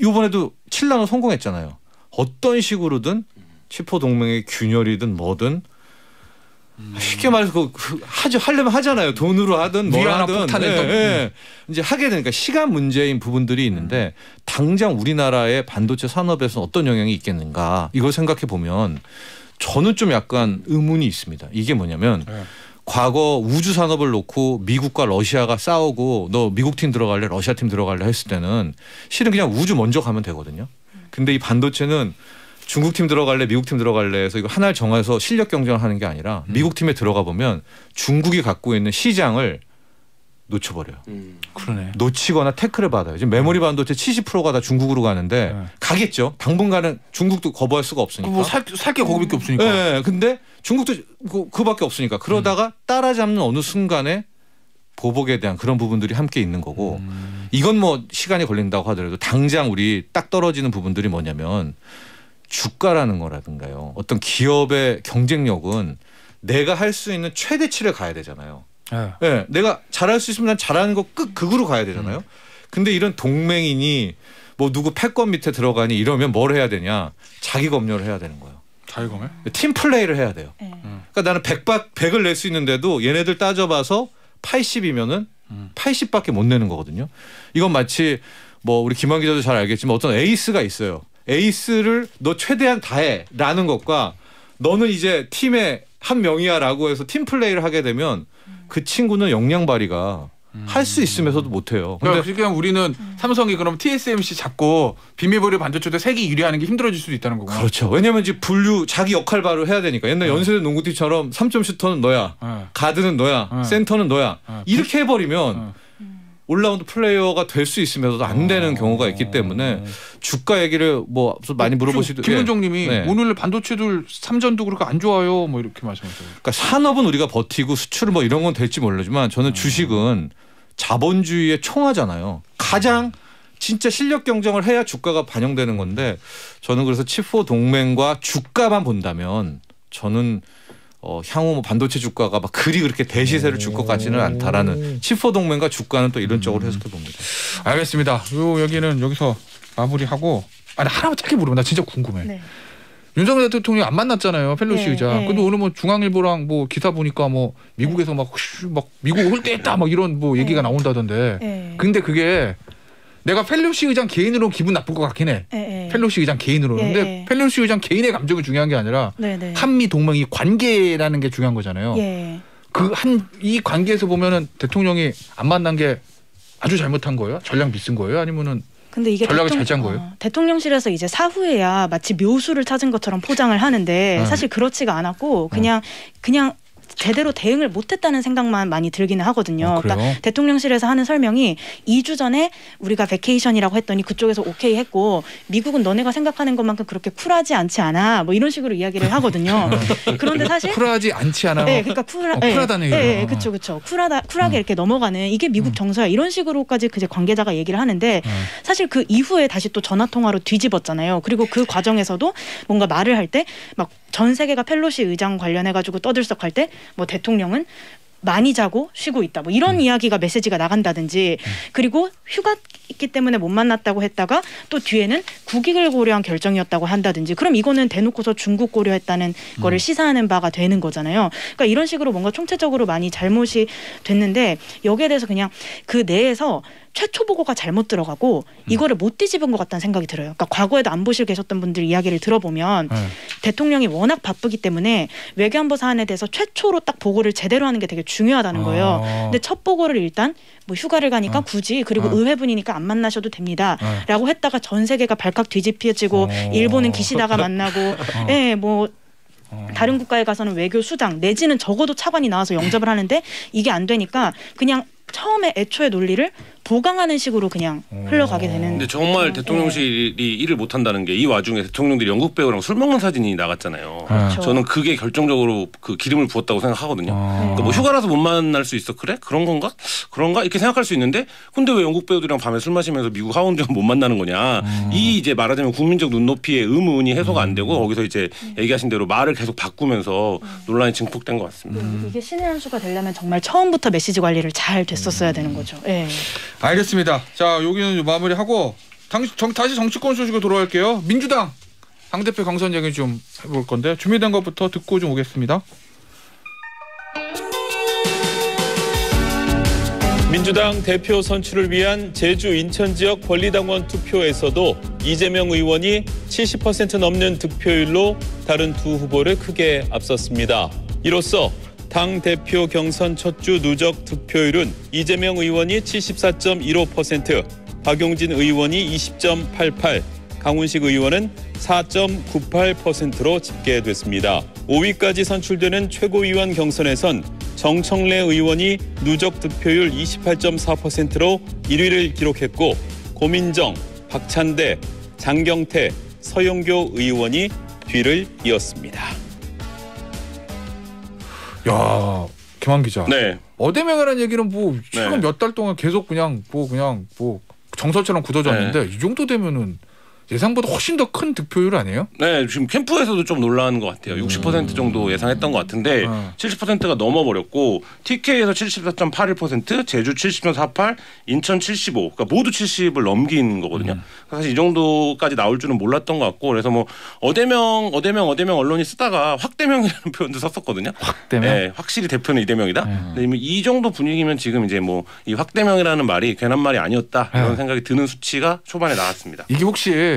이번에도 7나노 성공했잖아요. 어떤 식으로든 칩4 동맹의 균열이든 뭐든 쉽게 말해서 하려면 하잖아요. 돈으로 하든 뭘 하든 이제 하게 되니까 시간 문제인 부분들이 있는데 당장 우리나라의 반도체 산업에서 어떤 영향이 있겠는가 이걸 생각해 보면 저는 좀 약간 의문이 있습니다. 이게 뭐냐면 과거 우주 산업을 놓고 미국과 러시아가 싸우고 너 미국 팀 들어갈래 러시아 팀 들어갈래 했을 때는 실은 그냥 우주 먼저 가면 되거든요. 근데 이 반도체는 중국 팀 들어갈래 미국 팀 들어갈래 해서 이거 하나를 정해서 실력 경쟁을 하는 게 아니라 미국 팀에 들어가 보면 중국이 갖고 있는 시장을 놓쳐버려요. 그러네. 놓치거나 태클을 받아요. 지금 메모리 반도체 70%가 다 중국으로 가는데 가겠죠. 당분간은 중국도 거부할 수가 없으니까. 뭐 살 게 거기밖에 없으니까. 네, 근데 중국도 그밖에 없으니까 그러다가 따라잡는 어느 순간에 보복에 대한 그런 부분들이 함께 있는 거고 이건 뭐 시간이 걸린다고 하더라도 당장 우리 딱 떨어지는 부분들이 뭐냐면 주가라는 거라든가요. 어떤 기업의 경쟁력은 내가 할 수 있는 최대치를 가야 되잖아요. 네, 내가 잘할 수 있으면 난 잘하는 거 극으로 가야 되잖아요. 근데 이런 동맹이니 뭐 누구 패권 밑에 들어가니 이러면 뭘 해야 되냐. 자기 검열을 해야 되는 거예요. 자기 검열? 팀 플레이를 해야 돼요. 그러니까 나는 100을 낼 수 있는데도 얘네들 따져봐서 80이면은 80밖에 못 내는 거거든요. 이건 마치 뭐 우리 김한 기자도 잘 알겠지만 어떤 에이스가 있어요. 에이스를 너 최대한 다해라는 것과 너는 이제 팀의 한 명이야라고 해서 팀 플레이를 하게 되면 그 친구는 역량 발휘가 할 수 있으면서도 못해요. 근데 그냥 우리는 삼성이 그럼 TSMC 잡고 비밀보리 반도체도 세계 1위 하는 게 힘들어질 수도 있다는 거고. 그렇죠. 왜냐하면 이제 분류 자기 역할 발휘를 해야 되니까. 옛날 연세대 농구팀처럼 3점 슈터는 너야. 가드는 너야. 센터는 너야. 이렇게 해버리면 올라운드 플레이어가 될 수 있으면서도 안 되는 경우가 있기 때문에 주가 얘기를 뭐 많이 물어보시도 김은정님이 오늘 반도체들 삼전도 그렇게 안 좋아요 뭐 이렇게 말씀하셨어요. 그러니까 산업은 우리가 버티고 수출은 뭐 이런 건 될지 모르지만 저는 주식은 자본주의의 총화잖아요. 가장 진짜 실력 경쟁을 해야 주가가 반영되는 건데 저는 그래서 칩4 동맹과 주가만 본다면 저는 향후 뭐 반도체 주가가 막 그렇게 대시세를 줄 것 같지는 않다라는 칩4 동맹과 주가는 또 이런 쪽으로 해석해 봅니다. 알겠습니다. 여기는 여기서 마무리하고 하나만 짧게 물어봐. 나 진짜 궁금해. 네. 윤석열 대통령이 안 만났잖아요. 펠로시 의장. 근데 오늘 뭐 중앙일보랑 뭐 기사 보니까 뭐 미국에서 막 미국 홀대했다 막 이런 뭐 얘기가 나온다던데. 근데 그게 내가 펠로시 의장 개인으로 기분 나쁠 것 같긴 해. 펠로시 의장 개인으로. 근데 펠로시 의장 개인의 감정이 중요한 게 아니라 한미 동맹이 관계라는 게 중요한 거잖아요. 이 관계에서 보면은 대통령이 안 만난 게 아주 잘못한 거예요? 전략 미쓴 거예요? 아니면은 근데 이게 전략을 잘 짠 거예요? 대통령실에서 이제 사후에야 마치 묘수를 찾은 것처럼 포장을 하는데 사실 그렇지가 않았고 그냥 제대로 대응을 못했다는 생각만 많이 들기는 하거든요. 그러니까 대통령실에서 하는 설명이 2주 전에 우리가 베케이션이라고 했더니 그쪽에서 오케이 했고 미국은 너네가 생각하는 것만큼 그렇게 쿨하지 않지 않아. 뭐 이런 식으로 이야기를 하거든요. 그런데 사실 쿨하지 않지 않아. 네, 그러니까 쿨하다는 얘기예요. 네, 그렇죠. 쿨하게 이렇게 넘어가는 이게 미국 정서야. 이런 식으로까지 그 관계자가 얘기를 하는데 사실 그 이후에 다시 또 전화 통화로 뒤집었잖아요. 그리고 그 과정에서도 뭔가 말을 할 때 막 전 세계가 펠로시 의장 관련해 가지고 떠들썩할 때 뭐 대통령은 많이 자고 쉬고 있다. 뭐 이런 이야기가 메시지가 나간다든지 그리고 휴가 있기 때문에 못 만났다고 했다가 또 뒤에는 국익을 고려한 결정이었다고 한다든지 그럼 이거는 대놓고서 중국 고려했다는 거를 시사하는 바가 되는 거잖아요. 그러니까 이런 식으로 뭔가 총체적으로 많이 잘못이 됐는데 여기에 대해서 그냥 그 내에서 최초 보고가 잘못 들어가고 이거를 못 뒤집은 것 같다는 생각이 들어요. 그러니까 과거에도 안보실 계셨던 분들 이야기를 들어보면 대통령이 워낙 바쁘기 때문에 외교안보 사안에 대해서 최초로 딱 보고를 제대로 하는 게 되게 중요하다는 거예요. 근데 첫 보고를 일단 뭐 휴가를 가니까 굳이 그리고 의회분이니까 안 만나셔도 됩니다. 라고 했다가 전 세계가 발칵 뒤집혀지고 일본은 기시다가 만나고 뭐 다른 국가에 가서는 외교 수장 내지는 적어도 차관이 나와서 영접을 하는데 이게 안 되니까 그냥 처음에 애초의 논리를 보강하는 식으로 그냥 흘러가게 되는. 근데 정말 대통령실이 일을 못한다는 게 이 와중에 대통령들이 영국 배우랑 술 먹는 사진이 나갔잖아요. 그렇죠. 저는 그게 결정적으로 그 기름을 부었다고 생각하거든요. 그러니까 뭐 휴가라서 못 만날 수 있어 그래? 그런가 이렇게 생각할 수 있는데 근데 왜 영국 배우들이랑 밤에 술 마시면서 미국 하원장 못 만나는 거냐. 이 이제 말하자면 국민적 눈높이의 의문이 해소가 안 되고 거기서 이제 얘기하신 대로 말을 계속 바꾸면서 논란이 증폭된 것 같습니다. 이게 신의 한 수가 되려면 정말 처음부터 메시지 관리를 잘 됐었어야 되는 거죠. 알겠습니다. 자, 여기는 마무리하고 다시 정치권 소식으로 돌아갈게요. 민주당 당대표 경선 얘기 좀 해볼 건데 준비된 것부터 듣고 좀 오겠습니다. 민주당 대표 선출을 위한 제주 인천 지역 권리당원 투표에서도 이재명 의원이 70% 넘는 득표율로 다른 두 후보를 크게 앞섰습니다. 이로써 당 대표 경선 첫 주 누적 득표율은 이재명 의원이 74.15%, 박용진 의원이 20.88%, 강훈식 의원은 4.98%로 집계됐습니다. 5위까지 선출되는 최고위원 경선에선 정청래 의원이 누적 득표율 28.4%로 1위를 기록했고 고민정, 박찬대, 장경태, 서영교 의원이 뒤를 이었습니다. 야, 김한 기자. 네. 어대명이라는 얘기는 뭐 최근 네. 몇 달 동안 계속 그냥 정설처럼 굳어졌는데 이 정도 되면은 예상보다 훨씬 더 큰 득표율 아니에요? 네, 지금 캠프에서도 좀 놀라운 것 같아요. 60% 정도 예상했던 것 같은데 70%가 넘어버렸고 TK에서 74.81%, 제주 70.48, 인천 75, 그러니까 모두 70을 넘긴 거거든요. 사실 이 정도까지 나올 줄은 몰랐던 것 같고 그래서 뭐 어대명 언론이 쓰다가 확대명이라는 표현도 썼었거든요. 확대명? 네, 확실히 대표는 이대명이다. 근데 이 정도 분위기면 지금 이제 뭐 이 확대명이라는 말이 괜한 말이 아니었다 이런 생각이 드는 수치가 초반에 나왔습니다. 이게 혹시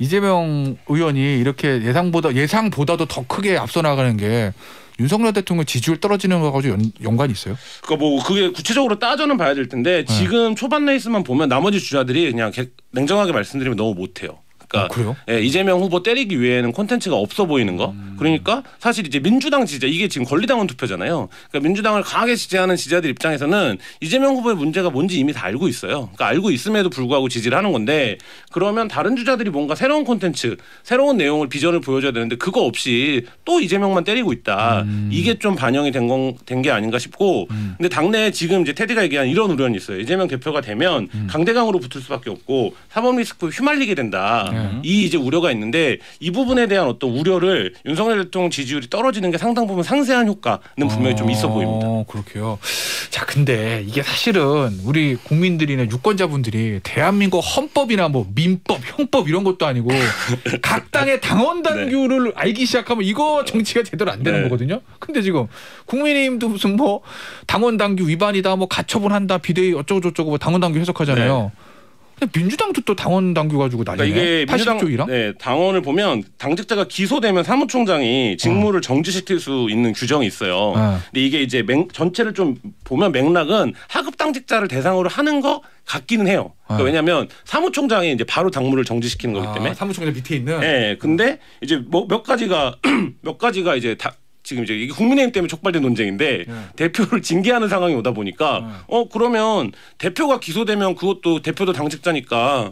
이재명 의원이 이렇게 예상보다도 더 크게 앞서 나가는 게 윤석열 대통령 지지율 떨어지는 거 가지고 연관이 있어요? 그러니까 뭐 그게 구체적으로 따져는 봐야 될 텐데 지금 초반 레이스만 보면 나머지 주자들이 그냥 냉정하게 말씀드리면 너무 못해요. 그러니까 그래요? 예, 이재명 후보 때리기 위해는 콘텐츠가 없어 보이는 거. 그러니까 사실 이제 민주당 지지자 이게 지금 권리당원 투표잖아요. 그러니까 민주당을 강하게 지지하는 지지자들 입장에서는 이재명 후보의 문제가 뭔지 이미 다 알고 있어요. 그러니까 알고 있음에도 불구하고 지지를 하는 건데 그러면 다른 주자들이 뭔가 새로운 콘텐츠, 새로운 내용을 비전을 보여줘야 되는데 그거 없이 또 이재명만 때리고 있다. 이게 좀 반영이 된 게 아닌가 싶고 근데 당내에 지금 이제 테디가 얘기한 이런 우려는 있어요. 이재명 대표가 되면 강대강으로 붙을 수밖에 없고 사법 리스크 휘말리게 된다. 이 이제 우려가 있는데 이 부분에 대한 어떤 우려를 윤석열 대통령 지지율이 떨어지는 게 상당 부분 상쇄한 효과는 분명히 좀 있어 보입니다. 그렇게요. 자, 근데 이게 사실은 우리 국민들이나 유권자분들이 대한민국 헌법이나 뭐 민법, 형법 이런 것도 아니고 각 당의 당원 당규를 알기 시작하면 이거 정치가 제대로 안 되는 거거든요. 근데 지금 국민의힘도 무슨 뭐 당원 당규 위반이다, 뭐 가처분 한다, 비대위 어쩌고 저쩌고 뭐 당원 당규 해석하잖아요. 민주당도 또 당원 당규 가지고 난리네. 그러니까 이게 민주당 당원을 보면 당직자가 기소되면 사무총장이 직무를 정지시킬 수 있는 규정이 있어요. 근데 이게 이제 전체를 좀 보면 맥락은 하급 당직자를 대상으로 하는 거 같기는 해요. 그러니까 왜냐하면 사무총장이 이제 바로 당무를 정지시키는 거기 때문에. 사무총장 밑에 있는. 네, 근데 이제 뭐 몇 가지가 이제 지금 이제 이게 국민의힘 때문에 촉발된 논쟁인데 대표를 징계하는 상황이 오다 보니까 그러면 대표가 기소되면 그것도 대표도 당직자니까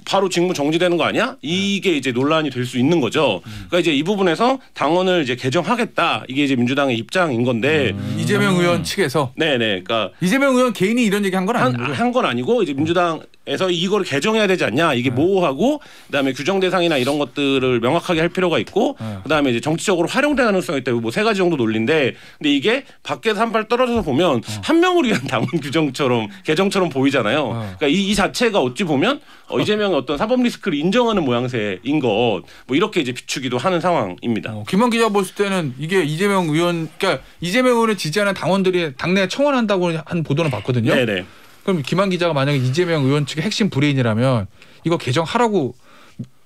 바로 직무 정지되는 거 아니야? 이게 이제 논란이 될 수 있는 거죠. 그러니까 이제 이 부분에서 당원을 이제 개정하겠다. 이게 이제 민주당의 입장인 건데 이재명 의원 측에서 그러니까 이재명 의원 개인이 이런 얘기 한 건 아니고 한 건 아니고 이제 민주당에서 이거를 개정해야 되지 않냐. 이게 모호하고 그다음에 규정 대상이나 이런 것들을 명확하게 할 필요가 있고 그다음에 이제 정치적으로 활용될 가능성이 있다. 뭐 세 가지 정도 논리인데 근데 이게 밖에서 한 발 떨어져서 보면 한 명을 위한 당원 규정처럼 개정처럼 보이잖아요. 그러니까 이 자체가 어찌 보면 이재명의 어떤 사법 리스크를 인정하는 모양새인 것 뭐 이렇게 이제 비추기도 하는 상황입니다. 김한 기자 봤을 때는 이게 이재명 의원 그러니까 이재명 의원을 지지하는 당원들이 당내에 청원한다고 한 보도는 봤거든요. 네네. 그럼 김한 기자가 만약에 이재명 의원 측의 핵심 브레인이라면 이거 개정하라고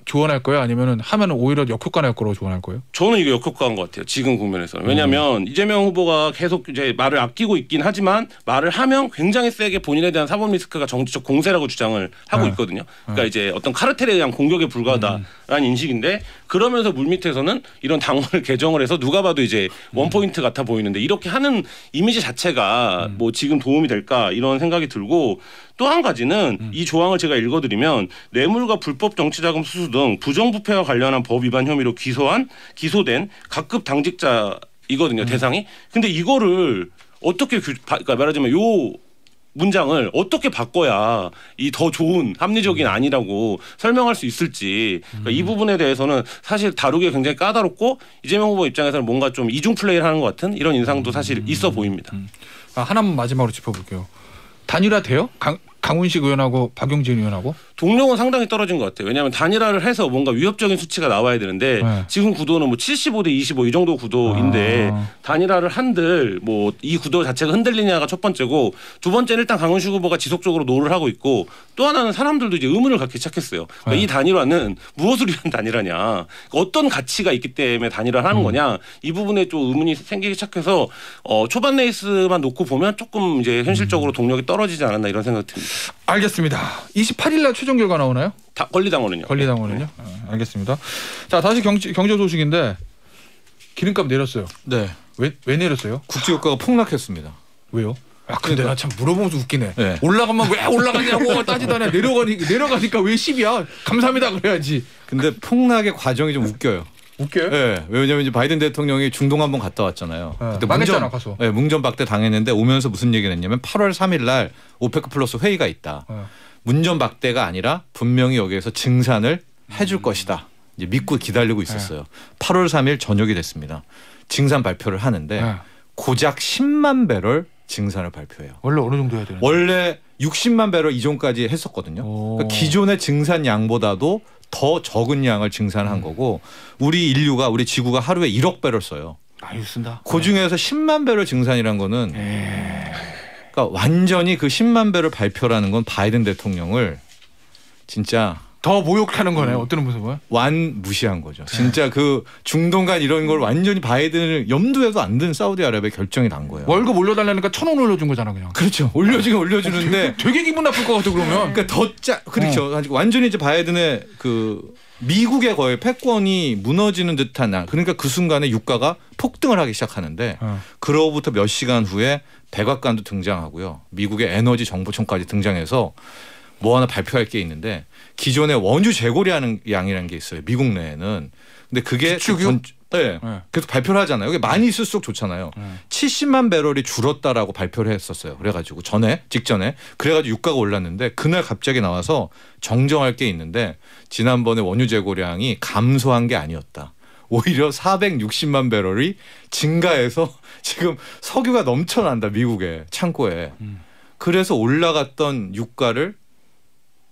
조언할 거예요? 아니면 하면 오히려 역효과 날 거라고 조언할 거예요? 저는 이거 역효과인 것 같아요. 지금 국면에서는. 왜냐하면 이재명 후보가 계속 이제 말을 아끼고 있긴 하지만 말을 하면 굉장히 세게 본인에 대한 사법 리스크가 정치적 공세라고 주장을 하고 있거든요. 그러니까 이제 어떤 카르텔에 대한 공격에 불과하다라는 인식인데 그러면서 물밑에서는 이런 당원을 개정을 해서 누가 봐도 이제 원포인트 같아 보이는데 이렇게 하는 이미지 자체가 뭐 지금 도움이 될까 이런 생각이 들고 또 한 가지는 이 조항을 제가 읽어드리면 뇌물과 불법 정치자금 수수 등 부정부패와 관련한 법 위반 혐의로 기소된 각급 당직자이거든요. 대상이. 근데 이거를 어떻게 그러니까 말하자면 요 문장을 어떻게 바꿔야 이 더 좋은 합리적인 안이라고 설명할 수 있을지 그러니까 이 부분에 대해서는 사실 다루기 굉장히 까다롭고 이재명 후보 입장에서는 뭔가 좀 이중 플레이를 하는 것 같은 이런 인상도 사실 있어 보입니다. 하나만 마지막으로 짚어볼게요. 단일화 돼요? 강훈식 의원하고 박용진 의원하고? 동력은 상당히 떨어진 것 같아요. 왜냐하면 단일화를 해서 뭔가 위협적인 수치가 나와야 되는데 지금 구도는 뭐 75대 25 이 정도 구도인데 단일화를 한들 뭐 이 구도 자체가 흔들리냐가 첫 번째고 두 번째는 일단 강훈식 후보가 지속적으로 노를 하고 있고 또 하나는 사람들도 이제 의문을 갖기 시작했어요. 그러니까 이 단일화는 무엇을 위한 단일화냐, 어떤 가치가 있기 때문에 단일화를 하는 거냐, 이 부분에 좀 의문이 생기기 시작해서 초반 레이스만 놓고 보면 조금 이제 현실적으로 동력이 떨어지지 않았나 이런 생각이 듭니다. 알겠습니다. 28일 날 최종 결과 나오나요? 권리당원은요. 권리당원은요? 알겠습니다. 자, 다시 경제 소식인데 기름값 내렸어요. 네. 왜 내렸어요? 국제유가가 폭락했습니다. 왜요? 근데 나 참 물어보면서 웃기네. 네. 올라가면 왜 올라가냐고 따지다네. 내려가니까 왜 10이야? 감사합니다 그래야지. 근데 폭락의 과정이 좀 웃겨요. 웃겨요? 네. 왜냐면 이제 바이든 대통령이 중동 한번 갔다 왔잖아요. 그때 망했잖아 가서. 네, 문전박대 당했는데 오면서 무슨 얘기를 했냐면 8월 3일 날 오페크 플러스 회의가 있다. 문전박대가 아니라 분명히 여기에서 증산을 해줄 것이다. 이제 믿고 기다리고 있었어요. 8월 3일 저녁이 됐습니다. 증산 발표를 하는데 고작 10만 배럴 증산을 발표해요. 원래 어느 정도 해야 되는데? 원래 60만 배럴 이전까지 했었거든요. 그러니까 기존의 증산 양보다도 더 적은 양을 증산한 거고 우리 지구가 하루에 1억 배럴 써요. 많이 쓴다. 그중에서 10만 배럴 증산이란 거는 그러니까 완전히 그 10만 배럴 발표라는 건 바이든 대통령을 진짜 더 모욕하는 거네. 어떤 모습은? 무시한 거죠. 진짜 그 중동 간 이런 걸 완전히 바이든을 염두에도 안 든 사우디아라비아 결정이 난 거예요. 월급 올려달라니까 1,000원 올려준 거잖아 그냥. 그렇죠. 올려주는데 되게 기분 나쁠 것 같아 그러면. 그러니까 그렇죠. 완전히 이제 바이든의 그 미국의 거의 패권이 무너지는 듯한 그러니까 그 순간에 유가가 폭등을 하기 시작하는데 그로부터 몇 시간 후에 백악관도 등장하고요. 미국의 에너지 정보청까지 등장해서 뭐 하나 발표할 게 있는데 기존에 원유 재고량이라는 게 있어요. 미국 내에는. 근데 그게 계속 발표를 하잖아요. 이게 많이 있을수록 좋잖아요. 70만 배럴이 줄었다라고 발표를 했었어요. 그래가지고 직전에 그래가지고 유가가 올랐는데 그날 갑자기 나와서 정정할 게 있는데 지난번에 원유 재고량이 감소한 게 아니었다. 오히려 460만 배럴이 증가해서 지금 석유가 넘쳐난다. 미국의 창고에. 그래서 올라갔던 유가를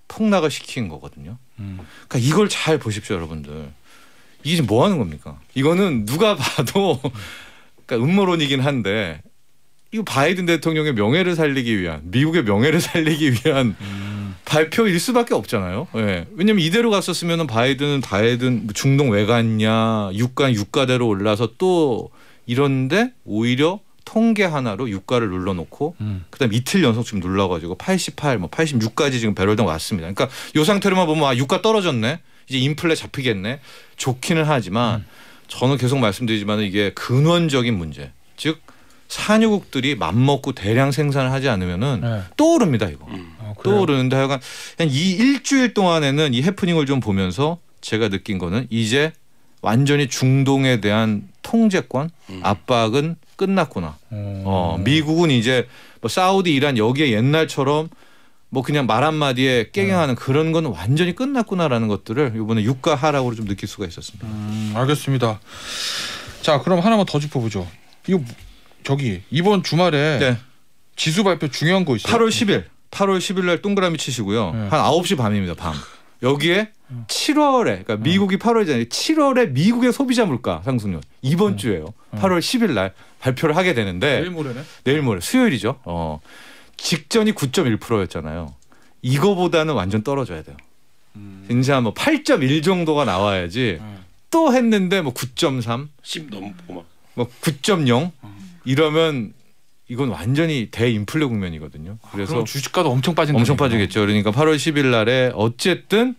폭락을 시킨 거거든요. 그러니까 이걸 잘 보십시오, 여러분들. 이게 지금 뭐 하는 겁니까? 이거는 누가 봐도 그러니까 음모론이긴 한데 이거 바이든 대통령의 명예를 살리기 위한 미국의 명예를 살리기 위한 발표일 수밖에 없잖아요. 네. 왜냐하면 이대로 갔었으면 바이든 중동 왜 갔냐 유가대로 올라서 또 이런데 오히려 통계 하나로 유가를 눌러놓고 그다음 이틀 연속 지금 눌러가지고 88, 86까지 지금 배럴당 왔습니다. 그러니까 이 상태로만 보면 유가 떨어졌네. 이제 인플레 잡히겠네. 좋기는 하지만 저는 계속 말씀드리지만 이게 근원적인 문제. 즉 산유국들이 맘먹고 대량 생산을 하지 않으면은 또 오릅니다 이거. 또 오르는데 하여간 이 일주일 동안에는 이 해프닝을 좀 보면서 제가 느낀 거는 이제 완전히 중동에 대한 통제권 압박은 끝났구나. 미국은 이제 뭐 사우디, 이란 여기에 옛날처럼 뭐 그냥 말 한마디에 깨갱하는 그런 건 완전히 끝났구나라는 것들을 이번에 유가 하락으로 좀 느낄 수가 있었습니다. 알겠습니다. 자, 그럼 하나만 더 짚어보죠. 이거 이번 주말에 지수 발표 중요한 거 있어요. 8월 10일 날 동그라미 치시고요. 한 9시 밤입니다. 밤. 여기에 7월에 그러니까 미국이 8월이잖아요. 7월에 미국의 소비자 물가 상승률 이번 주에요. 8월 10일 날 발표를 하게 되는데 내일 모레 수요일이죠. 직전이 9.1%였잖아요. 이거보다는 완전 떨어져야 돼요. 진짜 뭐 8.1 정도가 나와야지 또 했는데 뭐 9.3, 10 넘고 뭐 9.0 이러면 이건 완전히 대인플레 국면이거든요. 그래서 주식가도 엄청 빠진다. 엄청 빠지겠죠. 그러니까 8월 10일 날에 어쨌든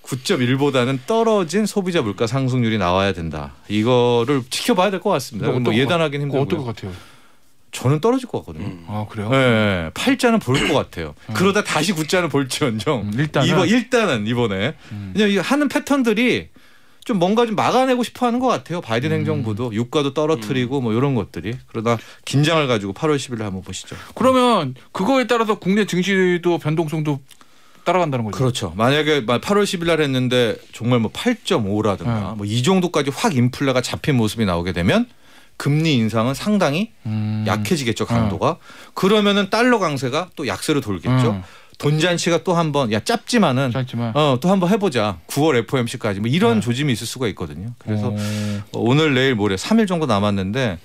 9.1보다는 떨어진 소비자 물가 상승률이 나와야 된다. 이거를 지켜봐야 될 것 같습니다. 뭐 예단하긴 힘들고요. 어떨 것 같아요? 저는 떨어질 것 같거든요. 아 그래요? 네, 8자는 볼 것 같아요. 그러다 다시 9자는 볼지언정. 일단은 이번에 그냥 하는 패턴들이 좀 뭔가 좀 막아내고 싶어하는 것 같아요. 바이든 행정부도 유가도 떨어뜨리고 뭐 이런 것들이. 그러다 긴장을 가지고 8월 10일에 한번 보시죠. 그러면 그거에 따라서 국내 증시도 변동성도 따라간다는 거죠. 그렇죠. 만약에 8월 10일 날 했는데 정말 뭐 8.5라든가 뭐 이 정도까지 확 인플레가 잡힌 모습이 나오게 되면 금리 인상은 상당히 약해지겠죠. 강도가. 그러면은 달러 강세가 또 약세로 돌겠죠. 돈잔치가 또 한번 야 짧지만 또 한번 해보자. 9월 FOMC까지 뭐 이런 조짐이 있을 수가 있거든요. 그래서 오늘 내일 모레 3일 정도 남았는데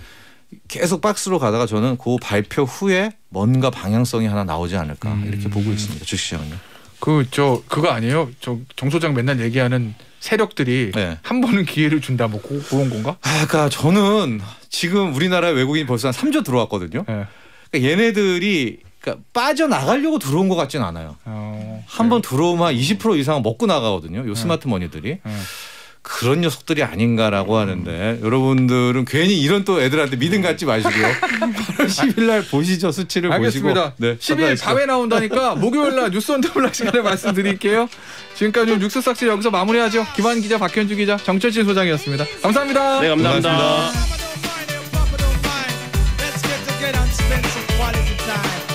계속 박스로 가다가 저는 그 발표 후에 뭔가 방향성이 하나 나오지 않을까 이렇게 보고 있습니다. 주식시장은요. 그거 아니에요? 정 소장 맨날 얘기하는 세력들이 한 번은 기회를 준다 뭐 그런 건가? 그러니까 저는 지금 우리나라에 외국인 벌써 한 3조 들어왔거든요. 그러니까 얘네들이 그러니까 빠져나가려고 들어온 것 같진 않아요. 한번 들어오면 20% 이상 먹고 나가거든요. 요 스마트 머니들이. 그런 녀석들이 아닌가라고 하는데 여러분들은 괜히 이런 또 애들한테 믿음 갖지 마시고요. 8월 10일 날 보시죠. 수치를 알겠습니다. 보시고. 네, 10일 4회 나온다니까 목요일 날 뉴스 언더블락 시간에 말씀드릴게요. 지금까지 뉴스 삭제 여기서 마무리하죠. 김한 기자, 박현주 기자, 정철진 소장이었습니다. 감사합니다. 네, 감사합니다. Let's get some quality time.